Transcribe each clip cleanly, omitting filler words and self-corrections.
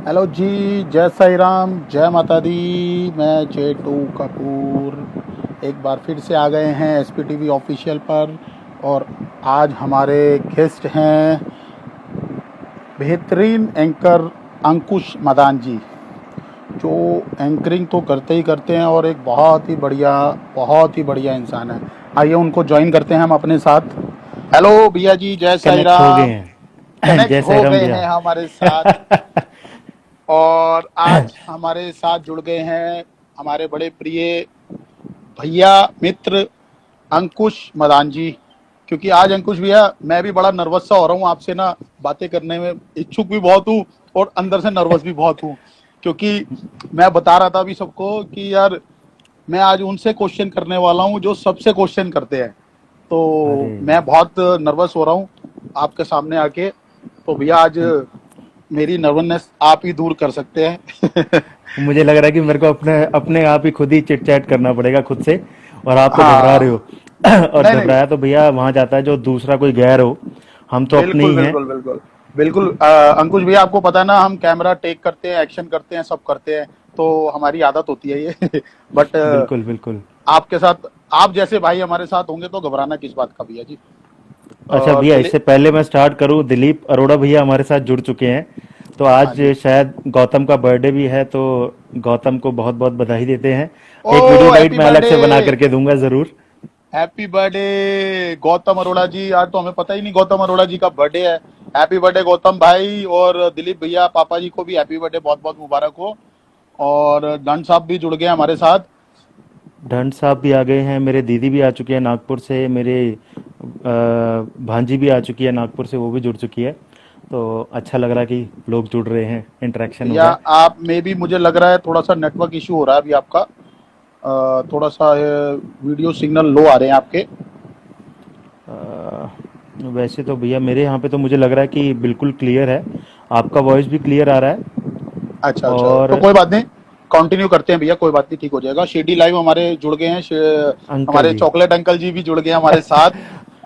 Hello जी। जय साई राम, जय माता दी। मैं जेटू कपूर एक बार फिर से आ गए हैं एसपीटीवी ऑफिशियल पर। और आज हमारे गेस्ट हैं बेहतरीन एंकर अंकुश मदान जी, जो एंकरिंग तो करते ही करते हैं और एक बहुत ही बढ़िया इंसान है। आइए उनको ज्वाइन करते हैं हम अपने साथ। हेलो भैया जी, जय साई कनेक्ट हो गए राम। हैं। जय कनेक्ट साई हो राम गए भैया। हैं हमारे साथ। और आज हमारे साथ जुड़ गए हैं हमारे बड़े प्रिय भैया मित्र अंकुश मदान जी। क्योंकि आज अंकुश भैया मैं भी बड़ा नर्वस सा हो रहा हूँ आपसे ना, बातें करने में इच्छुक भी बहुत हूँ और अंदर से नर्वस भी बहुत हूँ। क्योंकि मैं बता रहा था अभी सबको कि यार मैं आज उनसे क्वेश्चन करने वाला हूँ जो सबसे क्वेश्चन करते हैं। तो अरे, मैं बहुत नर्वस हो रहा हूँ आपके सामने आके। तो भैया आज मेरी नर्वसनेस आप ही दूर कर सकते हैं। मुझे लग रहा है कि मेरे को अपने अपने आप ही खुद ही चिट चैट करना पड़ेगा खुद से। और आप तो घबरा रहे हाँ। हो। और नहीं नहीं। घबराया तो भैया वहां जाता है जो दूसरा कोई गैर हो। हम तो अपने बिल्कुल ही हैं। बिल्कुल बिल्कुल। बिल्कुल अंकुश भैया आपको पता है ना, हम कैमरा टेक करते हैं, एक्शन करते हैं, सब करते हैं। तो हमारी आदत होती है ये। बट बिल्कुल बिल्कुल। आपके साथ, आप जैसे भाई हमारे साथ होंगे तो घबराना किस बात का भैया जी। अच्छा और भैया, दिलीप। इससे पहले मैं स्टार्ट करूं, दिलीप अरोड़ा भैया हमारे साथ जुड़ चुके हैं। तो हाँ आज जी। शायद गौतम का बर्थडे भी है, तो गौतम को बहुत बहुत बधाई देते हैं। ओ एक वीडियो बाइट हैप्पी मैं अलग बर्थडे। से बना करके दूंगा जरूर। हैप्पी बर्थडे गौतम अरोड़ा जी। आज तो हमें पता ही नहीं गौतम अरोड़ा जी का बर्थडे है। हैप्पी बर्थडे गौतम भाई। और दिलीप भैया पापा जी को भी हैप्पी बर्थडे बहुत बहुत मुबारक हो। और दंड साहब भी जुड़ गए हमारे साथ। ढंड साहब भी आ गए हैं, मेरे दीदी भी आ चुकी है नागपुर से, मेरे भांजी भी आ चुकी है नागपुर से, वो भी जुड़ चुकी है। तो अच्छा लग रहा है कि लोग जुड़ रहे हैं, इंटरेक्शन हो भैया रहा है। आप में भी मुझे लग रहा है थोड़ा सा नेटवर्क इशू हो रहा है अभी आपका। थोड़ा सा वीडियो सिग्नल लो आ रहे हैं आपके। वैसे तो भैया मेरे यहाँ पे तो मुझे लग रहा है कि बिल्कुल क्लियर है। आपका वॉइस भी क्लियर आ रहा है। अच्छा अच्छा, तो और कोई बात नहीं। कंटिन्यू करते हैं भैया, कोई बात नहीं, ठीक हो जाएगा। शेडी लाइव हमारे जुड़ गए हैं। अंकल हमारे जी। चॉकलेट अंकल जी भी जुड़ गए हैं हमारे साथ।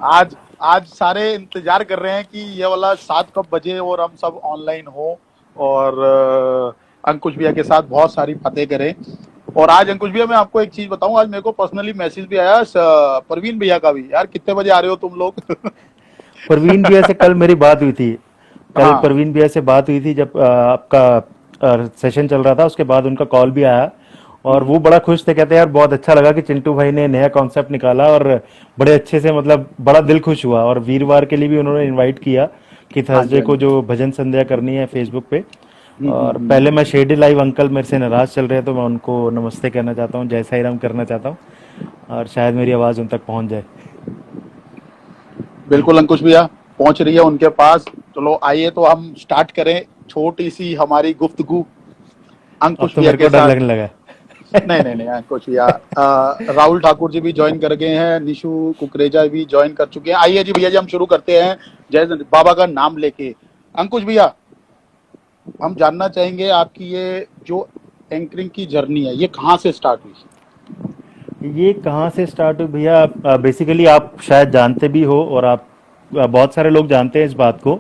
आज आज सारे इंतजार कर रहे हैं कि ये वाला 7 कब बजे और हम सब ऑनलाइन हो। और अंकुश भैया के साथ बहुत सारी बातें करें। और आज अंकुश भैया मैं आपको एक चीज बताऊं, आज मेरे को पर्सनली मैसेज भी आया परवीन भैया का भी, यार कितने बजे आ रहे हो तुम लोग। परवीन भैया से कल मेरी बात हुई थी। कल हाँ। परवीन भैया से बात हुई थी जब आपका सेशन चल रहा था, उसके बाद उनका कॉल भी आया। और वो बड़ा खुश थे, कहते हैं यार बहुत अच्छा लगा कि चिंटू भाई ने नया कॉन्सेप्ट निकाला, और बड़े अच्छे से, मतलब बड़ा दिल खुश हुआ। और वीरवार के लिए भी उन्होंने इनवाइट किया कि हाँ जी थर्सडे हाँ को जी। जो भजन संध्या करनी है फेसबुक पे। और पहले मैं शेडी लाइव अंकल मेरे से नाराज चल रहे हैं, तो मैं उनको नमस्ते कहना चाहता हूँ, जय साई राम करना चाहता हूँ। और शायद मेरी आवाज़ उन तक पहुँच जाए। बिल्कुल अंकुश भैया पहुंच रही है उनके पास। चलो आइए तो हम स्टार्ट करें छोटी सी हमारी गुफ्तगू अब अंकुश तो भैया मेरे को के डर साथ। लगने लगा नहीं नहीं नहीं अंकुश भैया, राहुल ठाकुर जी भी ज्वाइन कर गए हैं, निशु कुकरेजा भी ज्वाइन कर चुके हैं। आइए जी भैया जी हम शुरू करते हैं जय बाबा का नाम लेके। अंकुश भैया, हम जानना चाहेंगे आपकी ये जो एंकरिंग की जर्नी है ये कहाँ से स्टार्ट हुई। ये कहाँ से स्टार्ट हुई भैया? बेसिकली आप शायद जानते भी हो, और आप बहुत सारे लोग जानते हैं इस बात को,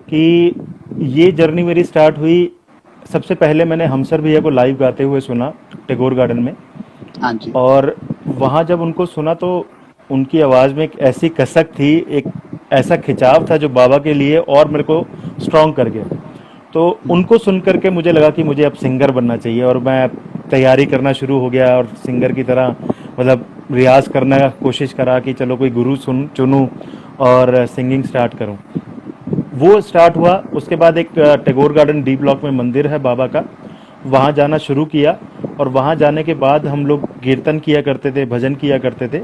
कि ये जर्नी मेरी स्टार्ट हुई। सबसे पहले मैंने हमसर भैया को लाइव गाते हुए सुना टैगोर गार्डन में। हाँ जी। और वहाँ जब उनको सुना तो उनकी आवाज़ में एक ऐसी कसक थी, एक ऐसा खिंचाव था जो बाबा के लिए और मेरे को स्ट्रॉन्ग कर गया। तो उनको सुन करके मुझे लगा कि मुझे अब सिंगर बनना चाहिए, और मैं तैयारी करना शुरू हो गया, और सिंगर की तरह मतलब रियाज करने का कोशिश करा कि चलो कोई गुरु सुन चुनूं और सिंगिंग स्टार्ट करूं। वो स्टार्ट हुआ। उसके बाद एक टैगोर गार्डन डी ब्लॉक में मंदिर है बाबा का, वहाँ जाना शुरू किया। और वहाँ जाने के बाद हम लोग कीर्तन किया करते थे, भजन किया करते थे।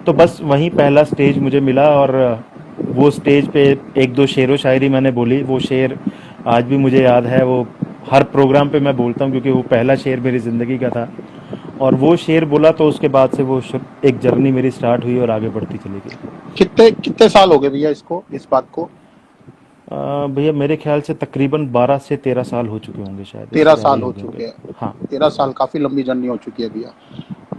तो बस वहीं पहला स्टेज मुझे मिला, और वो स्टेज पे एक दो शेरो शायरी मैंने बोली। वो शेर आज भी मुझे याद है, वो हर प्रोग्राम पे मैं बोलता हूँ, क्योंकि वो पहला शेर मेरी ज़िंदगी का था। और वो शेर बोला तो उसके बाद से वो एक जर्नी मेरी स्टार्ट हुई और आगे बढ़ती चली गई। कितने कितने साल हो गए भैया इसको, इस बात को। भैया मेरे ख्याल से तकरीबन 12 से 13 साल हो चुके होंगे, शायद इससे तेरह ज़्यादा साल ही हो हो गए होंगे। चुके हैं। हाँ। 13 साल काफी लंबी जर्नी हो चुकी है भैया।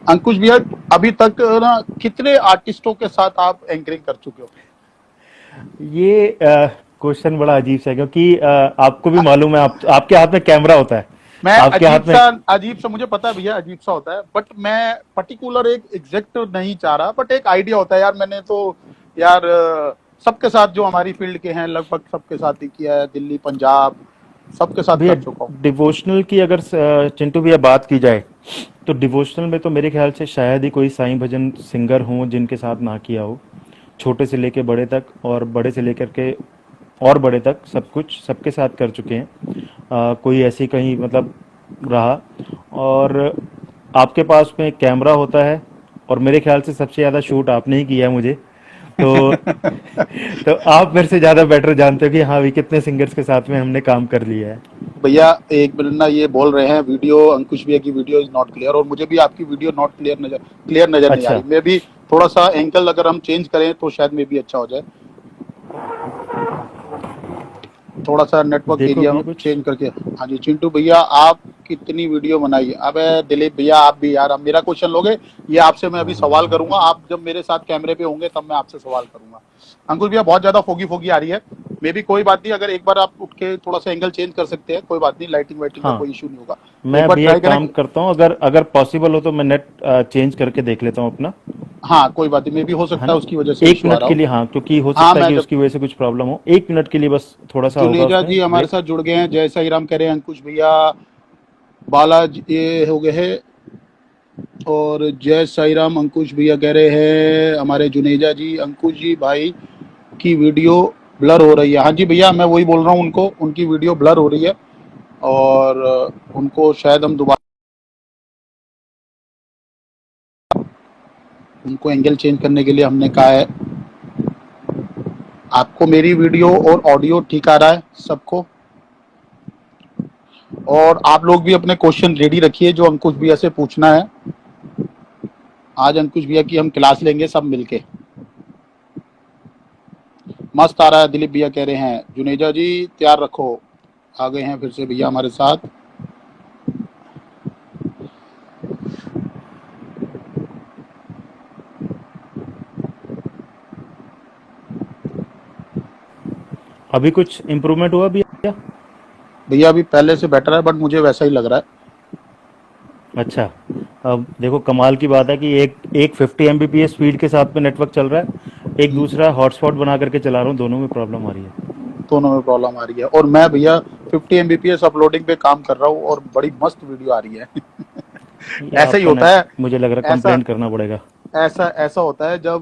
अंकुश भैया, अभी तक ना कितने आर्टिस्टों के साथ आप एंकरिंग कर चुके हो। ये क्वेश्चन बड़ा अजीब सा है, क्योंकि आपको भी मालूम है, आपके हाथ में कैमरा होता है, मैं आपके हाथ में। अजीब सा मुझे पता है भैया, अजीब सा होता है, बट मैं पर्टिकुलर एक एग्जैक्ट नहीं चाह रहा, बट एक आइडिया होता है यार। मैंने तो यार सबके साथ जो हमारी फील्ड के हैं लगभग सबके साथ ही किया है, दिल्ली पंजाब सबके साथ भैया कर चुका हूँ। डिवोशनल की अगर चिंटू भैया बात की जाए, तो डिवोशनल में तो मेरे ख्याल से शायद ही कोई साईं भजन सिंगर हो जिनके साथ ना किया हो। छोटे से लेके बड़े तक, और बड़े से लेकर के और बड़े तक, सब कुछ सबके साथ कर चुके हैं। कोई ऐसी कहीं मतलब रहा। और आपके पास में कैमरा होता है, और मेरे ख्याल से सबसे ज़्यादा शूट आपने ही किया है मुझे। तो तो आप मेरे से ज़्यादा बेटर जानते हो कि हाँ भी कितने सिंगर्स के साथ में हमने काम कर लिया है। भैया एक मिनट ना, ये बोल रहे हैं वीडियो, अंकुश भैया की वीडियो इज नॉट क्लियर, और मुझे भी आपकी वीडियो नॉट क्लियर नजर नहीं आ अच्छा, रही। मे भी थोड़ा सा एंगल अगर हम चेंज करें तो शायद मे भी अच्छा हो जाए। थोड़ा सा नेटवर्क देखो एरिया भैया कुछ। चेंज करके। हाँ जी चिंटू भैया, आप कितनी वीडियो बनाई है? अबे दिलीप भैया आप भी यार, अब मेरा क्वेश्चन लोगे? ये आपसे मैं अभी सवाल करूंगा, आप जब मेरे साथ कैमरे पे होंगे तब मैं आपसे सवाल करूंगा। अंकुश भैया बहुत ज्यादा फोगी फोगी आ रही है। मे भी कोई बात नहीं, अगर एक बार आप उठ के थोड़ा सा एंगल चेंज कर सकते हैं, कोई बात नहीं, लाइटिंग वाइटिंग का हाँ, कोई इशू नहीं होगा। एक मैं बार भैया ट्राई एक करें। काम करता हूँ, अगर अगर पॉसिबल हो तो मैं नेट चेंज करके देख लेता हूँ अपना, हाँ कोई बात नहीं, मे भी हो है सकता है ना। उसकी वजह से एक इशू आ मिनट रहा के हो। लिए, हाँ, क्योंकि हो हाँ सकता है मैं कि जब उसकी वजह से कुछ प्रॉब्लम हो। एक मिनट के लिए बस थोड़ा सा होगा जुनेजा उसमें जी हमारे ब्रेक। साथ जुड़ गए हैं, जय साई राम कह रहे हैं अंकुश भैया, बालाजी ये हो गए हैं, और जय साई राम अंकुश भैया कह रहे हैं हमारे जुनेजा जी, अंकुश जी भाई की वीडियो ब्लर हो रही है। हाँ जी भैया मैं वही बोल रहा हूँ, उनको उनकी वीडियो ब्लर हो रही है, और उनको शायद हम दोबारा उनको एंगल चेंज करने के लिए हमने कहा है। आपको मेरी वीडियो और ऑडियो ठीक आ रहा है सबको? और आप लोग भी अपने क्वेश्चन रेडी रखिए जो अंकुश भैया से पूछना है। आज अंकुश भैया की हम क्लास लेंगे सब मिलके। मस्त आ रहा है दिलीप भैया कह रहे हैं, जुनेजा जी तैयार रखो, आ गए हैं फिर से भैया हमारे साथ। अभी कुछ इम्प्रूवमेंट हुआ भैया? भैया अभी पहले से बेटर है, बट मुझे वैसा ही लग रहा है। अच्छा, अब देखो कमाल की बात है कि एक एक 50 Mbps स्पीड के साथ में नेटवर्क चल रहा है, एक दूसरा हॉटस्पॉट बना करके चला रहा हूँ, दोनों में प्रॉब्लम आ रही है। दोनों में प्रॉब्लम आ रही है, और मैं भैया 50 Mbps अपलोडिंग पे काम कर रहा हूँ और बड़ी मस्त वीडियो आ रही है। ये ऐसा ही आपका होता नेट, है। मुझे लग रहा है ऐसा कंप्लेंट करना पड़ेगा। ऐसा ऐसा होता है जब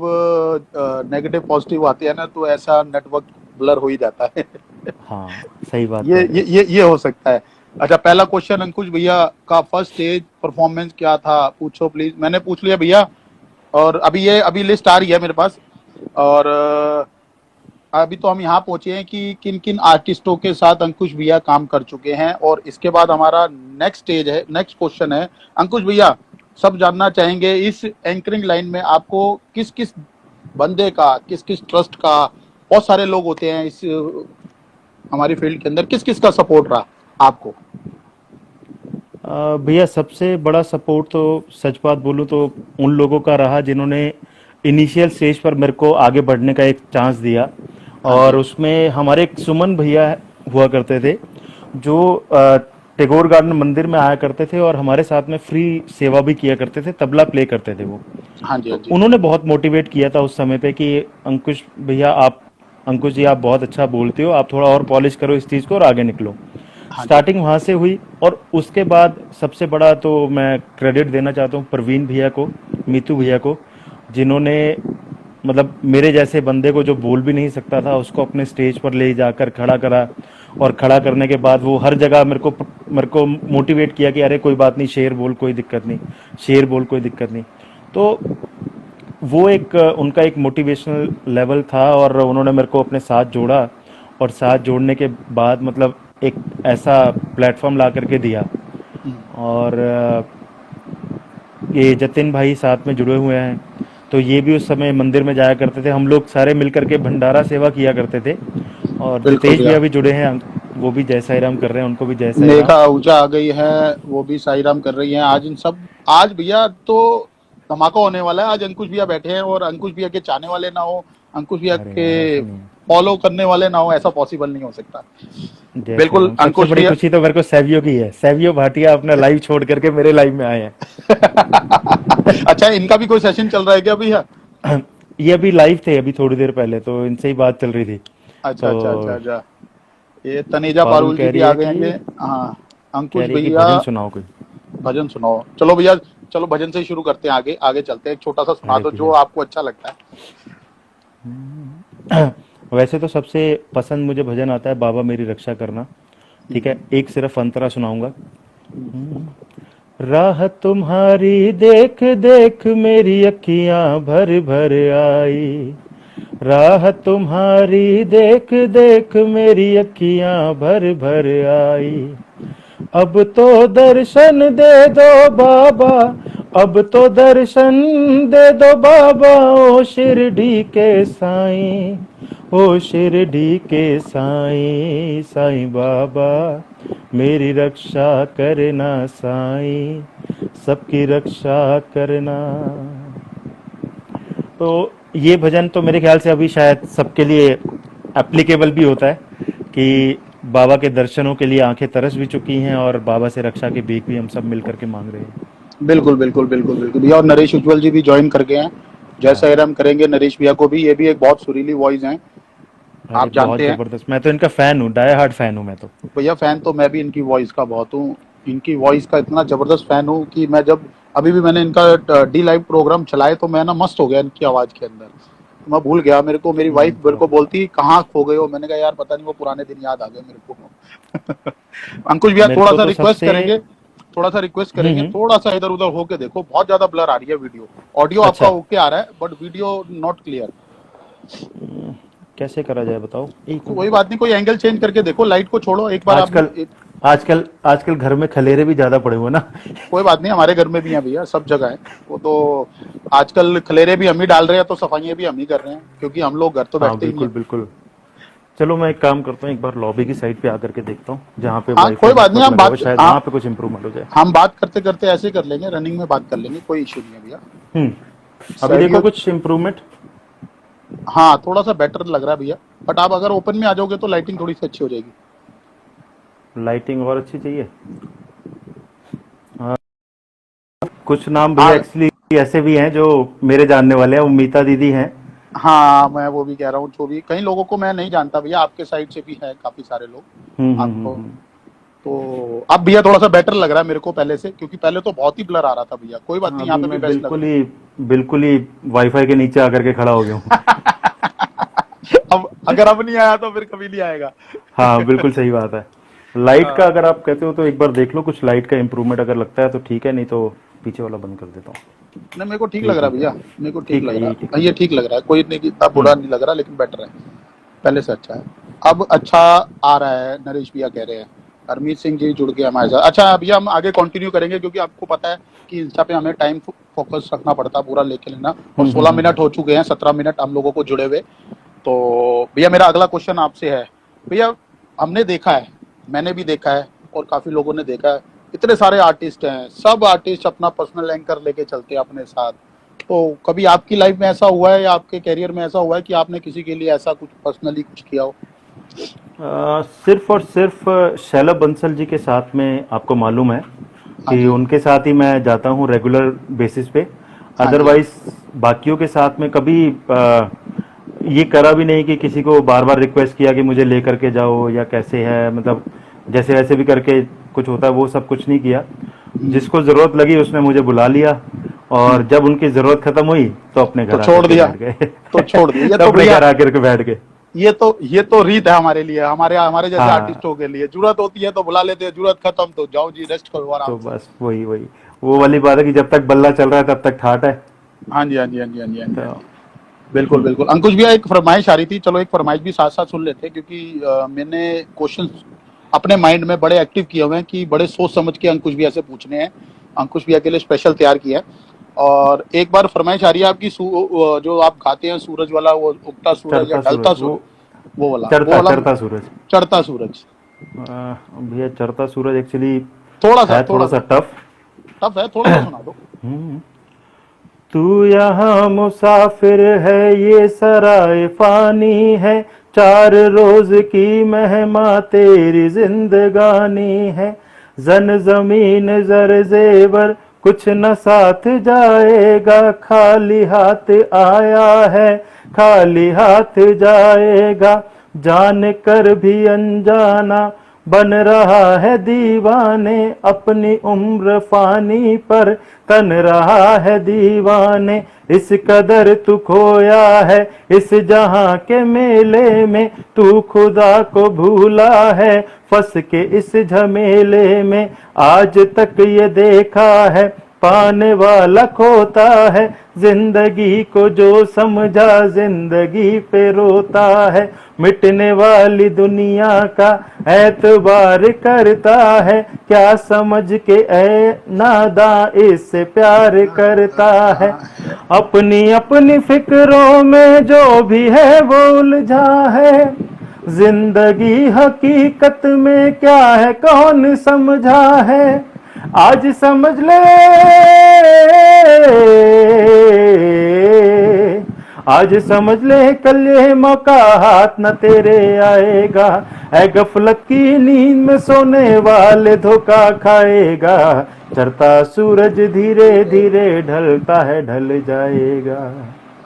नेगेटिव पॉजिटिव आती है ना, तो ऐसा नेटवर्क ब्लर हो ही जाता है। हाँ, सही बात ये कह रहे ये हो। ये ये हो सकता है। अच्छा पहला क्वेश्चन अंकुश भैया का, फर्स्ट स्टेज परफॉर्मेंस क्या था पूछो प्लीज। मैंने पूछ लिया भैया, और अभी लिस्ट आ रही है मेरे पास। और अभी तो हम यहाँ पहुंचे हैं कि किन किन आर्टिस्टों के साथ अंकुश भैया काम कर चुके हैं, और इसके बाद हमारा नेक्स्ट स्टेज है, नेक्स्ट क्वेश्चन है। अंकुश भैया सब जानना चाहेंगे इस एंकरिंग लाइन में आपको किस किस बंदे का, किस किस ट्रस्ट का, बहुत सारे लोग होते हैं इस हमारी फील्ड के अंदर, किस किस का सपोर्ट रहा आपको? भैया सबसे बड़ा सपोर्ट तो, सच बात बोलूँ तो, उन लोगों का रहा जिन्होंने इनिशियल स्टेज पर मेरे को आगे बढ़ने का एक चांस दिया। हाँ और जी। उसमें हमारे एक सुमन भैया हुआ करते थे, जो टैगोर गार्डन मंदिर में आया करते थे और हमारे साथ में फ्री सेवा भी किया करते थे, तबला प्ले करते थे वो। हाँ जी। हाँ तो जी। उन्होंने बहुत मोटिवेट किया था उस समय पे कि अंकुश भैया आप, अंकुश जी आप बहुत अच्छा बोलते हो, आप थोड़ा और पॉलिश करो इस चीज़ को और आगे निकलो। हाँ जी। स्टार्टिंग वहाँ से हुई। और उसके बाद सबसे बड़ा तो मैं क्रेडिट देना चाहता हूँ प्रवीण भैया को, मीतू भैया को, जिन्होंने मतलब मेरे जैसे बंदे को जो बोल भी नहीं सकता था उसको अपने स्टेज पर ले जाकर खड़ा करा। और खड़ा करने के बाद वो हर जगह मेरे को मोटिवेट किया कि अरे कोई बात नहीं, शेर बोल कोई दिक्कत नहीं, शेर बोल कोई दिक्कत नहीं। तो वो एक उनका एक मोटिवेशनल लेवल था, और उन्होंने मेरे को अपने साथ जोड़ा। और साथ जोड़ने के बाद मतलब एक ऐसा प्लेटफॉर्म ला करके दिया। और ये जतिन भाई साथ में जुड़े हुए हैं, तो ये भी उस समय मंदिर में जाया करते थे, हम लोग सारे मिलकर के भंडारा सेवा किया करते थे। और बिल्कुल जितेश भैया। भैया भी जुड़े हैं, वो भी जय साई राम कर रहे हैं, उनको भी जय साई राम। मेघा आहूजा आ गई है, वो भी साई राम कर रही हैं। आज इन सब, आज भैया तो धमाका होने वाला है। आज अंकुश भैया बैठे हैं, और अंकुश भैया के चाहने वाले ना हो, अंकुश भैया अरे के यार ऐसा नहीं है। फॉलो करने वाले ना हो, ऐसा पॉसिबल नहीं हो सकता। जय श्री बिल्कुल राम। सबसे अंकुश बड़ी भैया। खुशी तो मेरे को सैवियो की है, सैवियो भाटिया अपना लाइव छोड़ करके मेरे लाइव में आए अच्छा, इनका भी कोई सेशन चल रहा है क्या भैया? हैं। ये अभी लाइव थे, अभी थोड़ी देर पहले तो इनसे ही बात चल रही थी। अच्छा तो अच्छा अच्छा अच्छा। ये तनेजा पारुल पारुल जी कह भी रही आ है गए कि हैं ये। हाँ, अंकुश भैया भजन सुनाओ कोई। भजन सुनाओ। चलो भैया, चलो भजन से ही शुरू करते हैं, आगे आगे चलते हैं। एक छोटा सा सुना अरे दो जो भैया, आपको अच्छा लगता है। वैसे तो सबसे पसंद मुझे भजन आता है बाबा मेरी रक्षा करना। ठीक है, एक सिर्फ अंतरा सुनाऊंगा। राह तुम्हारी देख देख मेरी अखियां भर भर आई। राह तुम्हारी देख देख मेरी अखियां भर भर आई। अब तो दर्शन दे दो बाबा, अब तो दर्शन दे दो बाबा, ओ शिरडी के साईं, ओ शिरडी के साईं, साईं बाबा मेरी रक्षा करना साईं, सबकी रक्षा करना। तो ये भजन तो मेरे ख्याल से अभी शायद सबके लिए एप्लीकेबल भी होता है कि बाबा के दर्शनों के लिए आंखें तरस भी चुकी हैं और बाबा से रक्षा की भीख भी हम सब मिल करके मांग रहे हैं। बिल्कुल बिल्कुल बिल्कुल बिल्कुल भैया। और नरेश उज्ज्वल जी भी ज्वाइन कर गए हैं। जय हाँ, साई राम करेंगे नरेश भैया को भी। ये भी एक बहुत सुरीली वॉइस है, अरे आप बहुत जानते हैं। जबरदस्त, मैं तो इनका फैन हूँ, डाई हार्ड फैन हूँ मैं तो। भैया फैन तो मैं भी इनकी वॉइस का बहुत हूँ। इनकी वॉइस का इतना जबरदस्त फैन हूँ कि मैं जब अभी भी मैंने इनका डी लाइव प्रोग्राम चलाए तो मैं ना मस्त हो गया इनकी आवाज के अंदर। मैं भूल गया, मेरे को मेरी वाइफ मेरे को बहुत बोलती कहाँ खो गए हो, मैंने कहा यार पता नहीं, वो पुराने दिन याद आ गए मेरे को। अंकुश भैया मेरे थोड़ा को सा तो रिक्वेस्ट सबसे करेंगे, थोड़ा सा रिक्वेस्ट करेंगे, हम्म। थोड़ा सा इधर उधर होके देखो, बहुत ज्यादा ब्लर आ रही है वीडियो। ऑडियो आपका अच्छा, ओके आ रहा है बट वीडियो नॉट क्लियर। कैसे करा जाए बताओ, एक कोई मिनट। बात नहीं, कोई एंगल चेंज करके देखो, लाइट को छोड़ो एक बार आप। आजकल आजकल घर में खलेरे भी ज्यादा पड़े हुए ना। कोई बात नहीं, हमारे घर में भी है भैया, सब जगह है वो तो। आजकल खलेरे भी हम ही डाल रहे हैं तो सफाइयाँ भी हम ही कर रहे हैं, क्योंकि हम लोग घर तो हाँ बैठते ही नहीं बिल्कुल है। बिल्कुल। चलो मैं एक काम करता हूँ, एक बार लॉबी की साइड पे आकर के देखता हूँ जहाँ पे हाँ वाईफाई कोई बात नहीं, नेटवर्क हम लगा हुआ है, बात शायद वहाँ पे कुछ इंप्रूवमेंट हो जाए। हम बात करते करते ऐसे कर लेंगे, रनिंग में बात कर लेंगे, कोई इशू नहीं है भैया। हम्म। अभी देखो सहयोग। कुछ इम्प्रूवमेंट। हाँ थोड़ा सा बेटर लग रहा है भैया, बट आप अगर ओपन में आ जाओगे तो लाइटिंग थोड़ी सी अच्छी हो जाएगी। लाइटिंग और अच्छी चाहिए। हाँ, कुछ नाम भैया हाँ एक्चुअली ऐसे भी हैं जो मेरे जानने वाले हैं, उमीता दीदी हैं। हाँ, मैं वो भी कह रहा हूँ, जो भी कई लोगों को मैं नहीं जानता भैया, आपके साइड से भी है काफी सारे लोग आपको। हम्म। तो अब भैया थोड़ा सा बेटर लग रहा है मेरे को पहले से, क्योंकि पहले तो बहुत ही ब्लर आ रहा था भैया। कोई बात हाँ, नहीं, यहाँ अभी पे भी मैं बेस्ट लग रहा बिल्कुल ही वाईफाई के नीचे आकर के खड़ा हो गया हूँ। है। अब अगर अब नहीं आया तो फिर कभी नहीं आएगा। हाँ बिल्कुल सही बात है। लाइट का हाँ, अगर आप कहते हो तो एक बार देख लो, कुछ लाइट का इम्प्रूवमेंट अगर लगता है तो ठीक है, नहीं तो पीछे वाला बंद कर देता हूँ। नहीं मेरे को ठीक यही लग रहा है ठीक है। भैया, मेरे को ठीक ठीक लग है, रहा यही है, ठीक है। ये ठीक लग रहा है, कोई नहीं इतना बुरा हम्म। नहीं लग रहा, लेकिन बेटर है, पहले से अच्छा है। अब अच्छा आ रहा है, नरेश भैया कह रहे हैं। हरमीत सिंह जी जुड़ गए हमारे साथ। अच्छा भैया हम आगे कंटिन्यू करेंगे, क्योंकि आपको पता है कि इंस्टा पे हमें टाइम फोकस रखना पड़ता है, पूरा लेके लेना। और 16 मिनट हम्म। हो चुके हैं, 17 मिनट हम लोगों को जुड़े हुए। तो भैया मेरा अगला क्वेश्चन आपसे है। भैया हमने देखा है, मैंने भी देखा है और काफी लोगों ने देखा है, इतने सारे आर्टिस्ट हैं, सब आर्टिस्ट अपना पर्सनल एंकर लेके चलते हैं अपने साथ। तो कभी आपकी लाइफ में ऐसा हुआ है या आपके करियर में ऐसा हुआ है कि आपने किसी के लिए ऐसा कुछ पर्सनली कुछ किया हो? सिर्फ और सिर्फ शैलब बंसल जी के साथ में आपको मालूम है हाँ कि जी, उनके साथ ही मैं जाता हूँ रेगुलर बेसिस पे। हाँ जी, अदरवाइज बाकियों के साथ में कभी ये करा भी नहीं कि किसी को बार बार रिक्वेस्ट किया कि मुझे ले करके जाओ या कैसे है, मतलब जैसे वैसे भी करके कुछ होता है वो सब कुछ नहीं किया। जिसको ज़रूरत लगी उसने मुझे बुला लिया, और जब उनकी ज़रूरत खत्म हुई तो अपने तो घर आकर छोड़ के दिया, बैठ तो गए। छोड़ दिया। ये तो तो अपने भैया, घर आकर के बैठ गए। ये तो रीत है हमारे लिए, हमारे हमारे जैसे हाँ, आर्टिस्टों के लिए। जरूरत होती है तो बुला लेते हैं, जरूरत खत्म तो जाओ जी, रेस्ट करो आराम तो से। बस वही वही वो वाली बात है कि जब तक बल्ला चल रहा है तब तक ठाट है। हाँ जी, हाँ जी, हाँ जी, हाँ जी, हाँ जी, हाँ तो जी। बिल्कुल बिल्कुल। अंकुश भैया एक फरमाइश आ रही थी, चलो एक फरमाइश भी साथ साथ सुन लेते हैं, क्योंकि मैंने क्वेश्चन अपने माइंड में बड़े एक्टिव किए हुए हैं कि बड़े सोच समझ के अंकुश भैया से पूछने हैं। अंकुश भैया के लिए स्पेशल तैयार किया है। और एक बार फरमाइश आ रही है आपकी, जो आप गाते हैं सूरज वाला, वो उगता सूरज या चढ़ता ढलता सूरज, वो सूरज, वो चढ़ता वाला चढ़ता सूरज। चढ़ता सूरज। भैया चढ़ता सूरज एक्चुअली है थोड़ा थोड़ा सा सा टफ। टफ है, थोड़ा सा सुना दो। तू यहाँ मुसाफिर है, ये सराय फानी है, चार रोज की मेहमा तेरी जिंदगानी है, जन जमीन जर जेवर कुछ न साथ जाएगा, खाली हाथ आया है खाली हाथ जाएगा, जान कर भी अनजाना बन रहा है दीवाने, अपनी उम्र फानी पर तन रहा है दीवाने, इस कदर तू खोया है इस जहां के मेले में, तू खुदा को भूला है फंस के इस झमेले में, आज तक ये देखा है पाने वाला खोता है, जिंदगी को जो समझा जिंदगी पे रोता है, मिटने वाली दुनिया का एतबार करता है, क्या समझ के ए नादा इससे प्यार करता है, अपनी अपनी फिक्रों में जो भी है वो उलझा है, जिंदगी हकीकत में क्या है कौन समझा है, आज समझ ले आज समझ ले कल ये मौका हाथ न तेरे आएगा, ऐ गफलत की नींद में सोने वाले धोखा खाएगा, चढ़ता सूरज धीरे धीरे ढलता है ढल जाएगा।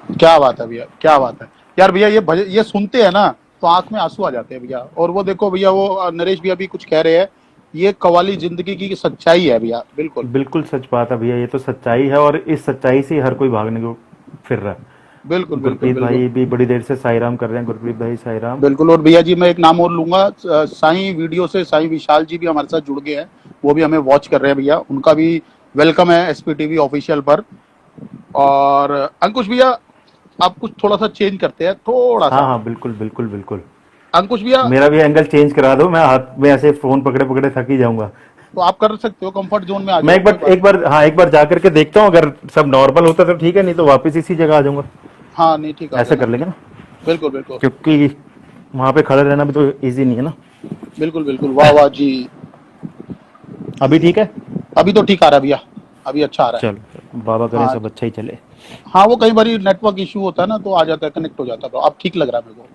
क्या बात है भैया, क्या बात है यार। भैया ये ये सुनते हैं ना तो आंख में आंसू आ जाते हैं भैया। और वो देखो भैया, वो नरेश भैया भी कुछ कह रहे हैं, ये कव्वाली जिंदगी की सच्चाई है भैया। बिल्कुल बिल्कुल सच बात है भैया, ये तो सच्चाई है और इस सच्चाई से हर कोई भागने को फिर रहा है। बिल्कुल बिल्कुल गुरप्रीत बिल्कुल भाई भी बड़ी देर से साईं कर रहे हैं, गुरप्रीत भाई साईं। बिल्कुल। और भैया जी मैं एक नाम और लूंगा, साईं वीडियो से साईं विशाल जी भी हमारे साथ जुड़ गए हैं, वो भी हमें वॉच कर रहे हैं भैया, उनका भी वेलकम है एसपीटीवी ऑफिशियल पर। और अंकुश भैया आप कुछ थोड़ा सा चेंज करते हैं, थोड़ा हाँ सा। हाँ बिल्कुल बिल्कुल बिल्कुल। अंकुश भैया मेरा भी एंगल चेंज करा दो, मैं हाथ में ऐसे फोन पकड़े पकड़े थक ही जाऊंगा। तो आप कर सकते हो, कंफर्ट जोन में आ मैं जाओ, कोई बात। एक बार जा करके देखता हूँ, अगर सब नॉर्मल होता तो ठीक है, नहीं तो वापस इसी जगह आ जाऊंगा। हाँ नहीं ठीक आ ऐसा जाना कर भैया। लेंगे ना, बिल्कुल बिल्कुल क्योंकि वहां पे खड़े रहना भी तो इजी नहीं है ना। बिल्कुल बिल्कुल। वाह वाह जी। अभी ठीक है। अभी तो ठीक आ रहा है भैया, अभी अच्छा आ रहा है। चलो बाबा करें हाँ सब अच्छा ही चले। हाँ, वो कई बार नेटवर्क इशू होता है ना तो आ जाता है, कनेक्ट हो जाता है। तो अब ठीक लग रहा है मेरे को।